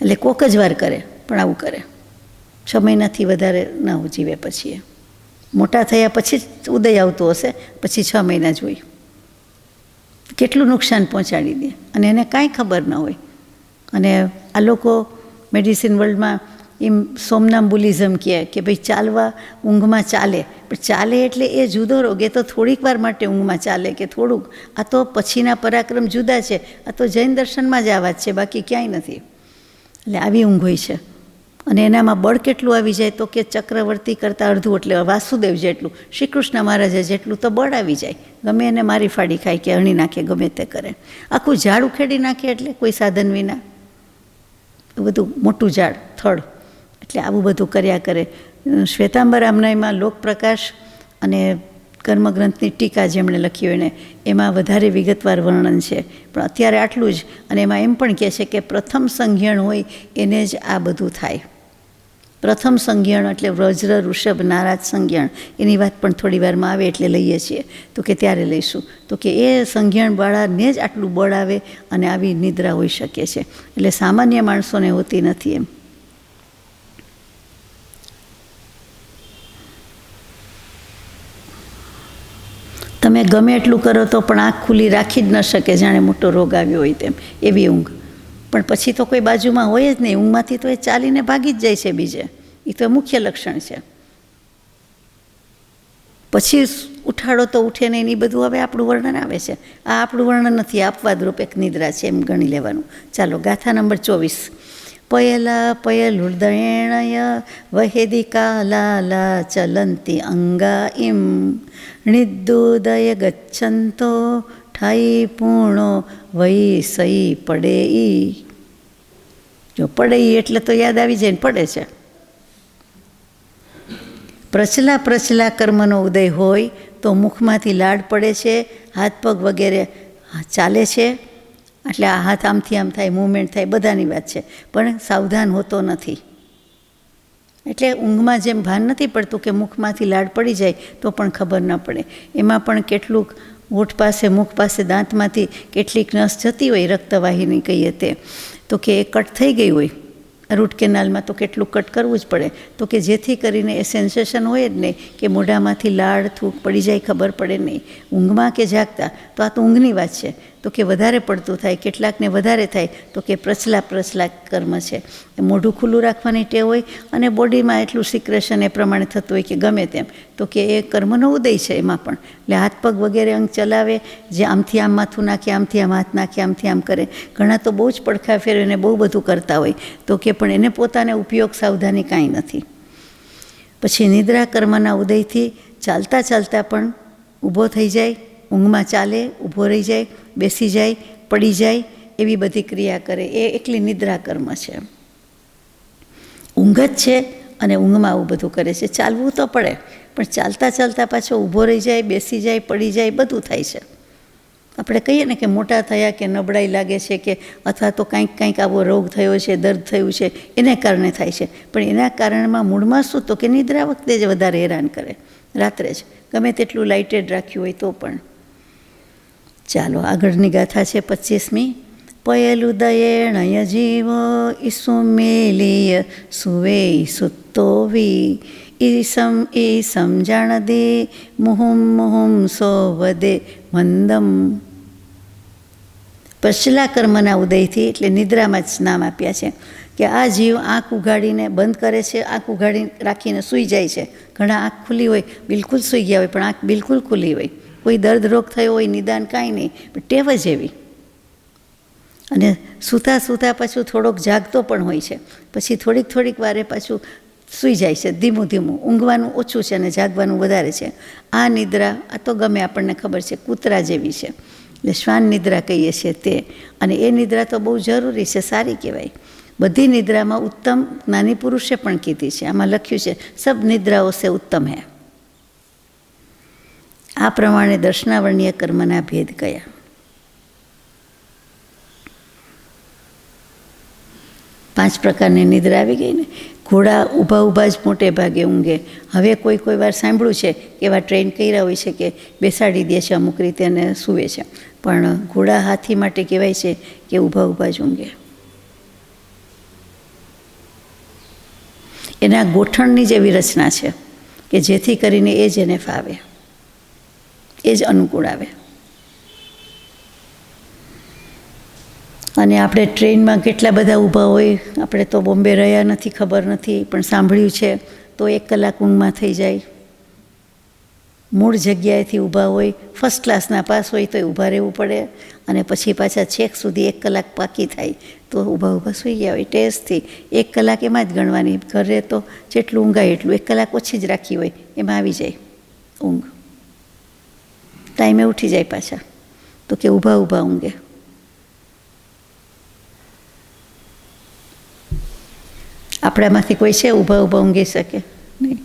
એટલે કોક જ વાર કરે, પણ આવું કરે. 6 મહિનાથી વધારે ન જીવે પછી. એ મોટા થયા પછી જ ઉદય આવતો હશે, પછી 6 મહિના જ હોય. કેટલું નુકસાન પહોંચાડી દે અને એને કાંઈ ખબર ન હોય. અને આ લોકો મેડિસિન વર્લ્ડમાં એમ સોમનામ્બુલિઝમ કહે કે ભાઈ ચાલવા ઊંઘમાં ચાલે, પણ ચાલે એટલે એ જુદો રોગ. એ તો થોડીક વાર માટે ઊંઘમાં ચાલે કે થોડુંક, આ તો પછીના પરાક્રમ જુદા છે. આ તો જૈન દર્શનમાં જ આ વાત છે, બાકી ક્યાંય નથી. એટલે આવી ઊંઘ હોય છે. અને એનામાં બળ કેટલું આવી જાય તો કે ચક્રવર્તી કરતાં અડધું, એટલે વાસુદેવ જેટલું, શ્રી કૃષ્ણ મહારાજા જેટલું તો બળ આવી જાય. ગમે એને મારી ફાડી ખાય કે હણી નાખે, ગમે તે કરે. આખું ઝાડ ઉખેડી નાખે, એટલે કોઈ સાધન વિના, બધું મોટું ઝાડ, થડ, એટલે આવું બધું કર્યા કરે. શ્વેતાંબર આમનાયમાં લોકપ્રકાશ અને કર્મગ્રંથની ટીકા જેમણે લખી હોય ને એમાં વધારે વિગતવાર વર્ણન છે, પણ અત્યારે આટલું જ. અને એમાં એમ પણ કહે છે કે પ્રથમ સંજ્ઞાણ હોય એને જ આ બધું થાય. પ્રથમ સંજ્ઞાણ એટલે વજ્ર, ઋષભ, નારાજ સંજ્ઞાણ, એની વાત પણ થોડી વારમાં આવે એટલે લઈએ છીએ. તો કે ત્યારે લઈશું. તો કે એ સંજ્ઞાણવાળાને જ આટલું બળ આવે અને આવી નિદ્રા હોઈ શકે છે. એટલે સામાન્ય માણસોને હોતી નથી એમ. તમે ગમે એટલું કરો તો પણ આંખ ખુલ્લી રાખી જ ન શકે, જાણે મોટો રોગ આવ્યો હોય તેમ, એવી ઊંઘ. પણ પછી તો કોઈ બાજુમાં હોય જ નહીં. ઊંઘમાંથી તો એ ચાલીને ભાગી જ જાય છે બીજે. એ તો મુખ્ય લક્ષણ છે. પછી ઉઠાડો તો ઉઠે નહીં, એ બધું હવે આપણું વર્ણન આવે છે. આ આપણું વર્ણન નથી, આપવાદરૂપ એક નિદ્રા છે, એમ ગણી લેવાનું. ચાલો ગાથા નંબર 24. પયલા પયલ હૃદયેણય વહેદિકા લાલા ચલંતી અંગા ઇમ નિદુદય ગચ્છંતો ઠાઈ પૂર્ણો વહી સઈ પડે ઈ. જો પડે ઈ એટલે તો યાદ આવી જાય ને પડે છે. પ્રચલા કર્મનો ઉદય હોય તો મુખમાંથી લાડ પડે છે, હાથ પગ વગેરે ચાલે છે. એટલે આ હાથ આમથી આમ થાય, મૂવમેન્ટ થાય, બધાની વાત છે, પણ સાવધાન હોતો નથી. એટલે ઊંઘમાં જેમ ભાન નથી પડતું કે મુખમાંથી લાડ પડી જાય તો પણ ખબર ન પડે. એમાં પણ કેટલુંક હોઠ પાસે, મુખ પાસે, દાંતમાંથી કેટલીક નસ જતી હોય, રક્તવાહિની કહીએ તે, તો કે એ કટ થઈ ગઈ હોય રૂટ કેનાલમાં, તો કેટલું કટ કરવું જ પડે, તો કે જેથી કરીને એ સેન્સેશન હોય જ નહીં કે મોઢામાંથી લાળ થૂક પડી જાય, ખબર પડે નહીં. ઊંઘમાં કે જાગતા, તો આ તો ઊંઘની વાત છે, તો કે વધારે પડતું થાય, કેટલાકને વધારે થાય, તો કે પ્રચલા કર્મ છે. એ મોઢું ખુલ્લું રાખવાની ટેવ હોય અને બોડીમાં એટલું સિક્રેશન એ પ્રમાણે થતું હોય કે ગમે તેમ, તો કે એ કર્મનો ઉદય છે એમાં પણ. એટલે હાથ પગ વગેરે અંગ ચલાવે, જે આમથી આમ માથું નાખે, આમથી આમ હાથ નાખે, આમથી આમ કરે. ઘણા તો બહુ જ પડખા ફેરવીને બહુ બધું કરતા હોય, તો કે પણ એને પોતાને ઉપયોગ સાવધાની કાંઈ નથી. પછી નિદ્રા કર્મના ઉદયથી ચાલતા ચાલતા પણ ઊભો થઈ જાય, ઊંઘમાં ચાલે, ઊભો રહી જાય, બેસી જાય, પડી જાય, એવી બધી ક્રિયા કરે, એ એકલી નિદ્રા કર્મ છે. ઊંઘ જ છે અને ઊંઘમાં આવું બધું કરે છે. ચાલવું તો પડે, પણ ચાલતા ચાલતા પાછો ઊભો રહી જાય, બેસી જાય, પડી જાય, બધું થાય છે. આપણે કહીએ ને કે મોટા થયા કે નબળાઈ લાગે છે, કે અથવા તો કંઈક આવો રોગ થયો છે, દર્દ થયું છે, એને કારણે થાય છે. પણ એના કારણમાં મૂળમાં શું, તો કે નિદ્રા વખતે જ વધારે હેરાન કરે, રાત્રે જ, ગમે તેટલું લાઇટેડ રાખ્યું હોય તો પણ. ચાલો આગળની ગાથા છે 25મી. પયલુદયેણય જીવો ઈસુમેલીય સુવે સુત્તોવી ઈસમ જાણદે મુહુમ સોવદે મંદમ. પ્રચલા કર્મના ઉદયથી, એટલે નિદ્રામાં જ નામ આપ્યા છે, કે આ જીવ આંખ ઉઘાડીને બંધ કરે છે, આંખ ઉઘાડી રાખીને સૂઈ જાય છે. ઘણા આંખ ખુલ્લી હોય, બિલકુલ સૂઈ ગયા હોય, પણ આંખ બિલકુલ ખુલ્લી હોય, કોઈ દર્દ રોગ થયો હોય, નિદાન કાંઈ નહીં, પણ ટેવ જ એવી. અને સૂતા સૂતા પાછું થોડોક જાગતો પણ હોય છે, પછી થોડીક વારે પાછું સૂઈ જાય છે, ધીમું ધીમું. ઊંઘવાનું ઓછું છે અને જાગવાનું વધારે છે. આ નિદ્રા, આ તો ગમે આપણને ખબર છે, કૂતરા જેવી છે, એટલે શ્વાન નિદ્રા કહીએ છીએ તે. અને એ નિદ્રા તો બહુ જરૂરી છે, સારી કહેવાય. બધી નિદ્રામાં ઉત્તમ જ્ઞાની પુરુષે પણ કીધી છે, આમાં લખ્યું છે સબ નિદ્રાઓ સે ઉત્તમ હૈ. આ પ્રમાણે દર્શનાવર્ણીય કર્મના ભેદ કયા. પાંચ પ્રકારની નિદ્રા આવી ગઈ ને. ઘોડા ઊભા જ મોટે ભાગે ઊંઘે. હવે કોઈ વાર સાંભળ્યું છે કે એવા ટ્રેન કર્યા હોય છે કે બેસાડી દે છે અમુક રીતે અને સૂવે છે, પણ ઘોડા હાથી માટે કહેવાય છે કે ઊભા જ ઊંઘે. એના ગોઠણની જેવી રચના છે કે જેથી કરીને એ જ એને ફાવે, એ જ અનુકૂળ આવે. અને આપણે ટ્રેનમાં કેટલા બધા ઊભા હોય, આપણે તો બોમ્બે રહ્યા નથી, ખબર નથી, પણ સાંભળ્યું છે, તો 1 કલાક ઊંઘમાં થઈ જાય. મૂળ જગ્યાએથી ઊભા હોય, ફર્સ્ટ ક્લાસના પાસ હોય તોય ઊભા રહેવું પડે, અને પછી પાછા છેક સુધી 1 કલાક પાકી થાય તો ઊભા સૂઈ ગયા હોય. ટેસ્ટથી 1 કલાક એમાં જ ગણવાની. ઘરે તો જેટલું ઊંઘાય એટલું, 1 કલાક ઓછી જ રાખી હોય, એમાં આવી જાય ઊંઘ. ટાઈમે ઉઠી જાય પાછા, તો કે ઊભા ઊંઘે. આપણામાંથી કોઈ છે ઊભા ઊંઘી શકે નહીં?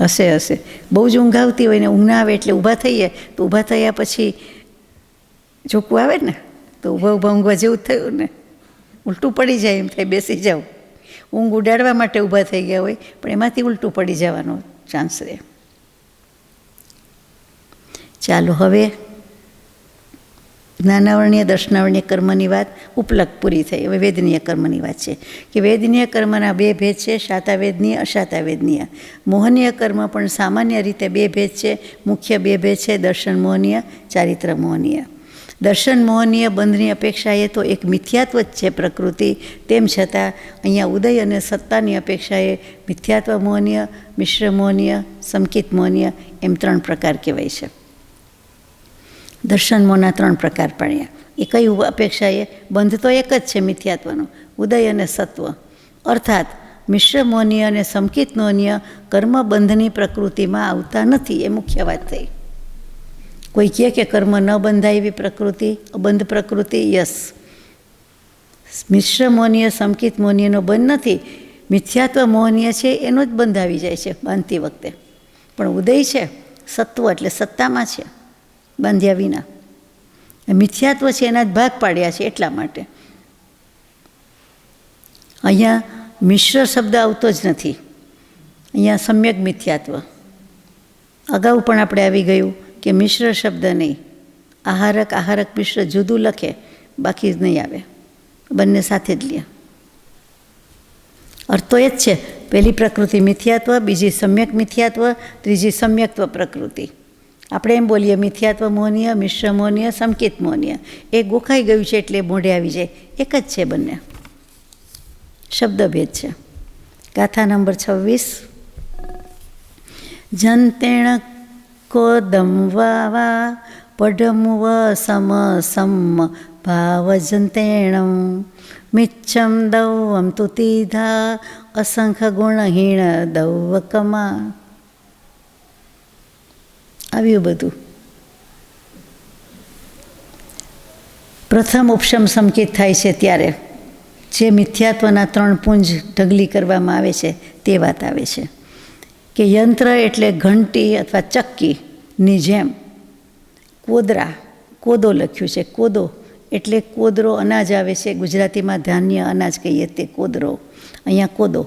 હશે. બહુ જ ઊંઘ આવતી હોય ને ઊંઘ ના આવે એટલે ઊભા થઈએ, તો ઊભા થયા પછી ઝોકું આવે ને, તો ઊભા ઊંઘવા જેવું જ થયું ને. ઉલટું પડી જાય એમ થાય, બેસી જાવ. ઊંઘ ઉડાડવા માટે ઊભા થઈ ગયા હોય, પણ એમાંથી ઉલટું પડી જવાનો ચાન્સ રહે. ચાલો હવે જ્ઞાનાવર્ણીય દર્શનાવર્ણીય કર્મની વાત ઉપલક પૂરી થઈ. હવે વેદનીય કર્મની વાત છે કે વેદનીય કર્મના 2 ભેદ છે, શાતાવેદનીય, અશાતાવેદનીય. મોહનીય કર્મ પણ સામાન્ય રીતે 2 ભેદ છે. મુખ્ય 2 ભેદ છે, દર્શન મોહનીય, ચારિત્ર મોહનીય. દર્શન મોહનીય બંધની અપેક્ષાએ તો એક મિથ્યાત્વ જ છે પ્રકૃતિ, તેમ છતાં અહીંયા ઉદય અને સત્તાની અપેક્ષાએ મિથ્યાત્વ મોહનીય, મિશ્ર મોહનીય, સંકિત મોહનીય એમ 3 પ્રકાર કહેવાય છે. દર્શન મોહના 3 પ્રકાર પાડ્યા. એ કઈ અપેક્ષાએ? બંધ તો એક જ છે મિથ્યાત્વનો, ઉદય અને સત્વ. અર્થાત મિશ્ર મોહનીય અને સંકિત મોહનીય કર્મ બંધની પ્રકૃતિમાં આવતા નથી, એ મુખ્ય વાત થઈ. કોઈ કહે કે કર્મ ન બંધાય એવી પ્રકૃતિ, અબંધ પ્રકૃતિ, યસ. મિશ્ર મોહનીય, સંકિત મોહનીયનો બંધ નથી. મિથ્યાત્વ મોહનીય છે એનો જ બંધ આવી જાય છે બાંધતી વખતે. પણ ઉદય છે, સત્વ એટલે સત્તામાં છે, બાંધ્યા વિના. મિથ્યાત્વ છે એના જ ભાગ પાડ્યા છે એટલા માટે. અહીંયા મિશ્ર શબ્દ આવતો જ નથી, અહીંયા સમ્યક મિથ્યાત્વ. અગાઉ પણ આપણે આવી ગયું કે મિશ્ર શબ્દ નહીં, આહારક આહારક મિશ્ર જુદું લખે, બાકી જ નહીં આવે, બંને સાથે જ લે. અર્થ તો એ જ છે, પહેલી પ્રકૃતિ મિથ્યાત્વ, બીજી સમ્યક મિથ્યાત્વ, ત્રીજી સમ્યક્ત્વ પ્રકૃતિ. આપણે એમ બોલીએ મિથ્યાત્વ મોહનીય, મિશ્ર મોહનીય, સંકેત મોહનીય. એ ગોખાઈ ગયું છે એટલે મોઢે આવી જાય, એક જ છે બંને, શબ્દભેદ છે. ગાથા નંબર 26. જંતેણ કોદમ વાવા પઢમુવ સમ સમ ભાવજંતેણમ મિચ્છમ દૌવમ તુતિધા અસંખ ગુણહીણ દૌવકમા. આવ્યું બધું. પ્રથમ ઉપશમ સંકેત થાય છે ત્યારે જે મિથ્યાત્વના 3 પુંજ ઢગલી કરવામાં આવે છે તે વાત આવે છે કે યંત્ર એટલે ઘંટી અથવા ચક્કીની જેમ કોદરા, કોદો લખ્યું છે, કોદો એટલે કોદરો અનાજ આવે છે, ગુજરાતીમાં ધાન્ય અનાજ કહીએ તે કોદરો, અહીંયા કોદો.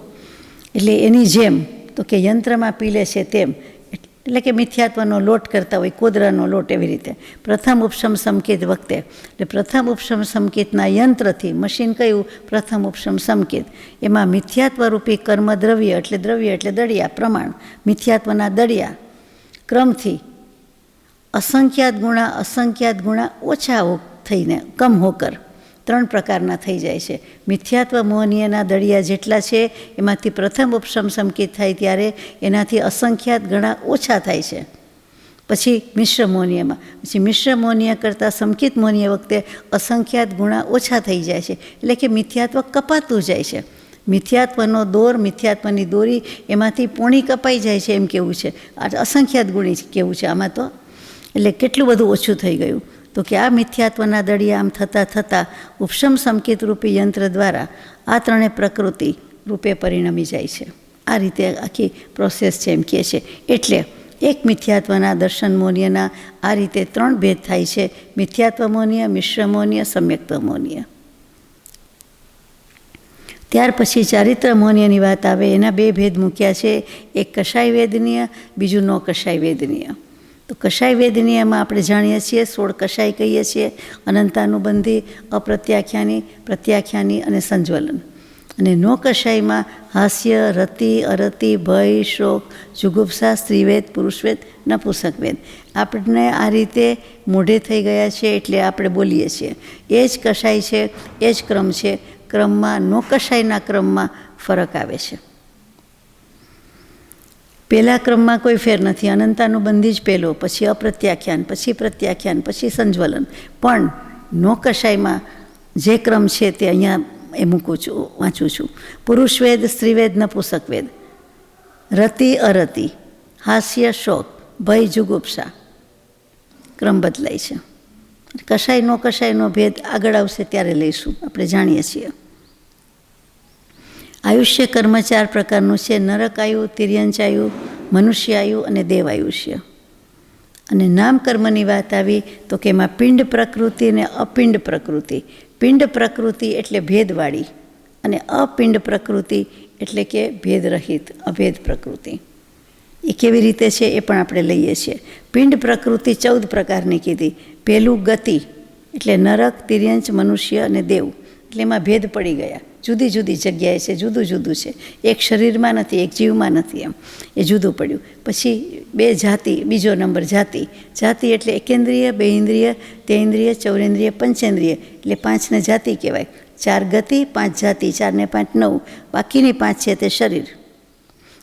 એટલે એની જેમ તો કે યંત્રમાં પીલે છે તેમ, એટલે કે મિથ્યાત્વનો લોટ કરતા હોય, કોદરાનો લોટ, એવી રીતે પ્રથમ ઉપશમ સંકેત વખતે, એટલે પ્રથમ ઉપશમ સંકેતના યંત્રથી, મશીન કયું? પ્રથમ ઉપશમ સંકેત. એમાં મિથ્યાત્વરૂપી કર્મદ્રવ્ય એટલે દળિયા, પ્રમાણ, મિથ્યાત્વના દળિયા ક્રમથી અસંખ્યાત ગુણા ઓછા થઈને કમ હોકર 3 પ્રકારના થઈ જાય છે. મિથ્યાત્વ મોહનીયના દળિયા જેટલા છે એમાંથી પ્રથમ ઉપશમ સંકેત થાય ત્યારે એનાથી અસંખ્યાત ગણા ઓછા થાય છે. પછી મિશ્ર મોહનીયમાં, પછી મિશ્ર મોહનીય કરતાં સંકેત મોહનીય વખતે અસંખ્યાત ગુણા ઓછા થઈ જાય છે, એટલે કે મિથ્યાત્વ કપાતું જાય છે. મિથ્યાત્વનો દોર, મિથ્યાત્વની દોરી એમાંથી પોણી કપાઈ જાય છે એમ કેવું છે. આ અસંખ્યાત ગુણી કેવું છે આમાં તો. એટલે કેટલું બધું ઓછું થઈ ગયું. તો કે આ મિથ્યાત્વના દળિયા આમ થતાં ઉપશમ સંકેત રૂપી યંત્ર દ્વારા આ 3 પ્રકૃતિ રૂપે પરિણમી જાય છે. આ રીતે આખી પ્રોસેસ છે એમ કહે છે. એટલે એક મિથ્યાત્વના દર્શન મોહનીયના આ રીતે 3 ભેદ થાય છે: મિથ્યાત્વ મોહનીય, મિશ્ર મોહનીય, સમ્યક્ત્વ મોહનીય. ત્યાર પછી ચારિત્ર મોહનીયની વાત આવે. એના 2 ભેદ મૂક્યા છે, એક કષાય વેદનીય, બીજું નો કષાય વેદનીય. તો કષાય વેદનીયમાં આપણે જાણીએ છીએ 16 કષાય કહીએ છીએ: અનંતાનુબંધી, અપ્રત્યાખ્યાની, પ્રત્યાખ્યાની અને સંજ્વલન. અને નો કષાયમાં હાસ્ય, રતિ, અરતિ, ભય, શોક, જુગુપ્સા, સ્ત્રીવેદ, પુરુષવેદ, નપુંસકવેદ. આપણને આ રીતે મોઢે થઈ ગયા છે એટલે આપણે બોલીએ છીએ. એ જ કષાય છે, એ જ ક્રમ છે. ક્રમમાં નો કષાયના ક્રમમાં ફરક આવે છે. પહેલા ક્રમમાં કોઈ ફેર નથી, અનંતાનુબંધી જ પહેલો, પછી અપ્રત્યાખ્યાન, પછી પ્રત્યાખ્યાન, પછી સંજ્વલન. પણ નો કષાયમાં જે ક્રમ છે તે અહીંયા વાંચું છું: પુરુષવેદ, સ્ત્રીવેદ, નપુંસકવેદ, રતિ, અરતિ, હાસ્ય, શોક, ભય, જુગુપ્સા. ક્રમ બદલાય છે. કષાય નો કષાયનો ભેદ આગળ આવશે ત્યારે લઈશું, આપણે જાણીએ છીએ. આયુષ્ય કર્મ 4 પ્રકારનું છે: નરકાયુ, તિર્યંચાયુ, મનુષ્યાયુ અને દેવાયુષ્ય. અને નામ કર્મની વાત આવી તો કે એમાં પિંડ પ્રકૃતિ અને અપિંડ પ્રકૃતિ. પિંડ પ્રકૃતિ એટલે ભેદવાળી, અને અપિંડ પ્રકૃતિ એટલે કે ભેદરહિત, અભેદ પ્રકૃતિ. એ કેવી રીતે છે એ પણ આપણે લઈએ છીએ. પિંડ પ્રકૃતિ 14 પ્રકારની કીધી. પહેલું ગતિ, એટલે નરક, તિર્યંચ, મનુષ્ય અને દેવ. એટલે એમાં ભેદ પડી ગયા, જુદી જુદી જગ્યાએ છે, જુદું જુદું છે. એક શરીરમાં નથી, એક જીવમાં નથી, એમ એ જુદું પડ્યું. પછી 2 જાતિ, બીજો નંબર જાતિ. જાતિ એટલે એકેન્દ્રિય, 2 ઇન્દ્રિય, 3 ઇન્દ્રિય, 4 ઇન્દ્રિય, પંચેન્દ્રિય, એટલે 5 ને જાતિ કહેવાય. 4 ગતિ, 5 જાતિ, 4 ને 5 9, બાકીની 5 છે તે શરીર.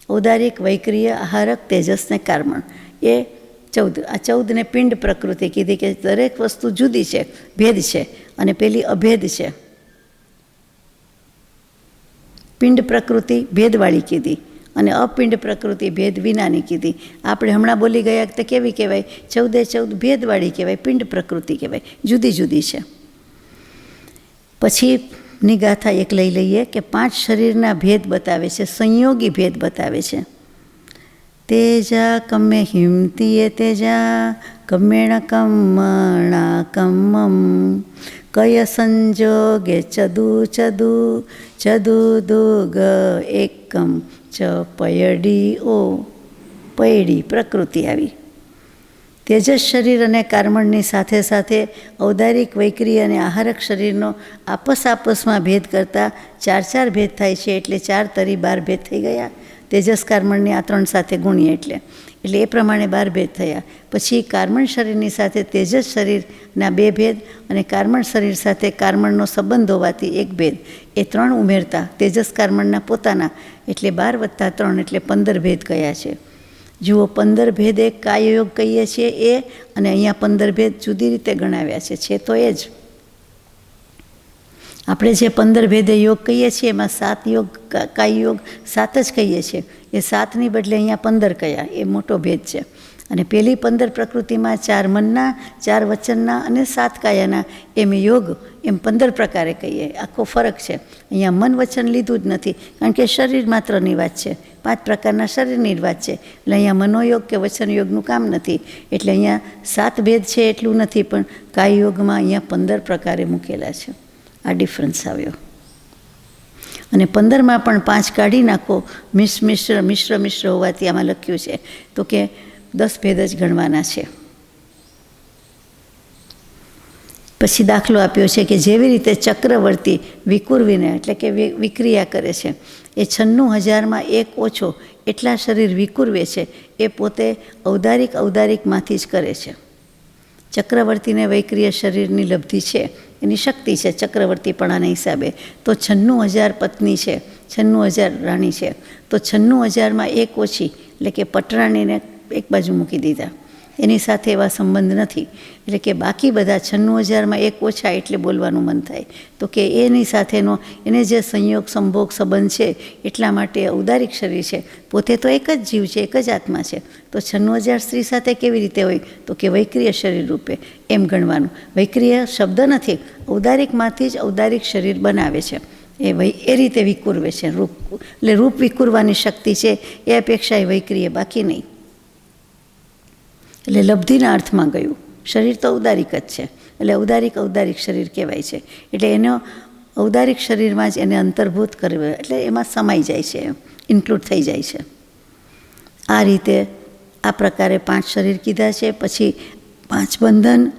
ઔદારિક, વૈક્રિય, આહારક, તેજસ ને કાર્મણ. એ 14. આ 14 ને પિંડ પ્રકૃતિ કીધી કે દરેક વસ્તુ જુદી છે, ભેદ છે. અને પેલી અભેદ છે. પિંડ પ્રકૃતિ ભેદવાળી કીધી અને અપિંડ પ્રકૃતિ ભેદ વિનાની કીધી. આપણે હમણાં બોલી ગયા તો કેવી કહેવાય? 14 ભેદવાળી કહેવાય, પિંડ પ્રકૃતિ કહેવાય, જુદી જુદી છે. પછીની ગાથા એક લઈ લઈએ કે 5 શરીરના ભેદ બતાવે છે, સંયોગી ભેદ બતાવે છે. તેજા કમ્મે હિમતીએ તેજા કમ્મેણ કમ્મણા કમ્મમ કય સંજોગે ચદુ દુગ એકમ ચ પયડી પ્રકૃતિ આવી. તેજસ શરીર અને કાર્મણની સાથે સાથે ઔદારિક, વૈક્રિય અને આહારક શરીરનો આપસમાં ભેદ કરતાં 4 ભેદ થાય છે. એટલે 4 તરી 12 ભેદ થઈ ગયા. તેજસ કાર્મણની આ 3 સાથે ગુણીએ એટલે એ પ્રમાણે 12 ભેદ થયા. પછી કાર્મણ શરીરની સાથે તેજસ શરીરના 2 ભેદ અને કાર્મણ શરીર સાથે કાર્મણનો સંબંધ હોવાથી 1 ભેદ, એ 3 ઉમેરતા તેજસ કાર્મણના પોતાના એટલે 12 + 3 એટલે 15 ભેદ કયા છે. જુઓ, 15 ભેદ એક કાયયોગ કહીએ છીએ એ, અને અહીંયા 15 ભેદ જુદી રીતે ગણાવ્યા છે તો એ જ. આપણે જે 15 ભેદે યોગ કહીએ છીએ એમાં 7 યોગ, કાય યોગ 7 જ કહીએ છીએ. એ 7ની બદલે અહીંયા 15 કયા, એ મોટો ભેદ છે. અને પેલી 15 પ્રકૃતિમાં 4 મનના, 4 વચનના અને 7 કાયાના એમ યોગ, એમ 15 પ્રકારે કહીએ. આખો ફરક છે. અહીંયા મન વચન લીધું જ નથી, કારણ કે શરીર માત્રની વાત છે. 5 પ્રકારના શરીરની જ વાત છે. એટલે અહીંયા મનોયોગ કે વચન યોગનું કામ નથી. એટલે અહીંયા 7 ભેદ છે એટલું નથી, પણ કાય યોગમાં અહીંયા 15 પ્રકારે મૂકેલા છે. આ ડિફરન્સ આવ્યો. અને 15માં પણ 5 કાઢી નાખો, મિશ્ર હોવાથી આમાં લખ્યું છે તો કે 10 ભેદ જ ગણવાના છે. પછી દાખલો આપ્યો છે કે જેવી રીતે ચક્રવર્તી વિકુર્વીને એટલે કે વિક્રિયા કરે છે, એ 96,000માં 1 ઓછો એટલા શરીર વિકુર્વે છે, એ પોતે ઔદારિકમાંથી જ કરે છે. ચક્રવર્તીને વૈક્રિય શરીરની લબ્ધિ છે, એની શક્તિ છે ચક્રવર્તીપણાના હિસાબે. તો 96,000 પત્ની છે, 96,000 રાણી છે, તો 96,000માં 1 ઓછી એટલે કે પટરાણીને એક બાજુ મૂકી દીધા, એની સાથે એવા સંબંધ નથી. એટલે કે બાકી બધા 96,000માં 1 ઓછા એટલે બોલવાનું મન થાય. તો કે એની સાથેનો એને જે સંયોગ, સંભોગ, સંબંધ છે એટલા માટે ઔદારિક શરીર છે. પોતે તો એક જ જીવ છે, એક જ આત્મા છે. તો 96,000 સ્ત્રી સાથે કેવી રીતે હોય? તો કે વૈક્રિય શરીર રૂપે એમ ગણવાનું. વૈક્રિય શબ્દ નથી, ઔદારિકમાંથી જ ઔદારિક શરીર બનાવે છે. એ રીતે વિકુર્વે છે. રૂપ એટલે રૂપ વિકુરવાની શક્તિ છે, એ અપેક્ષા એ વૈક્રિય, બાકી નહીં. એટલે લબ્ધિના અર્થમાં ગયું. શરીર તો ઔદારિક જ છે, એટલે ઔદારિક શરીર કહેવાય છે. એટલે એનો ઔદારિક શરીરમાં જ એને અંતર્ભૂત કરવું, એટલે એમાં સમાઈ જાય છે, ઇન્ક્લુડ થઈ જાય છે. આ રીતે આ પ્રકારે 5 શરીર કીધા છે. પછી 5 બંધન,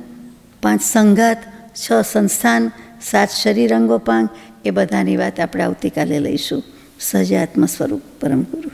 5 સંઘાત, 6 સંસ્થાન, 7 શરીર અંગોપાંગ, એ બધાની વાત આપણે આવતીકાલે લઈશું. સહજાત્મ સ્વરૂપ પરમ ગુરુ.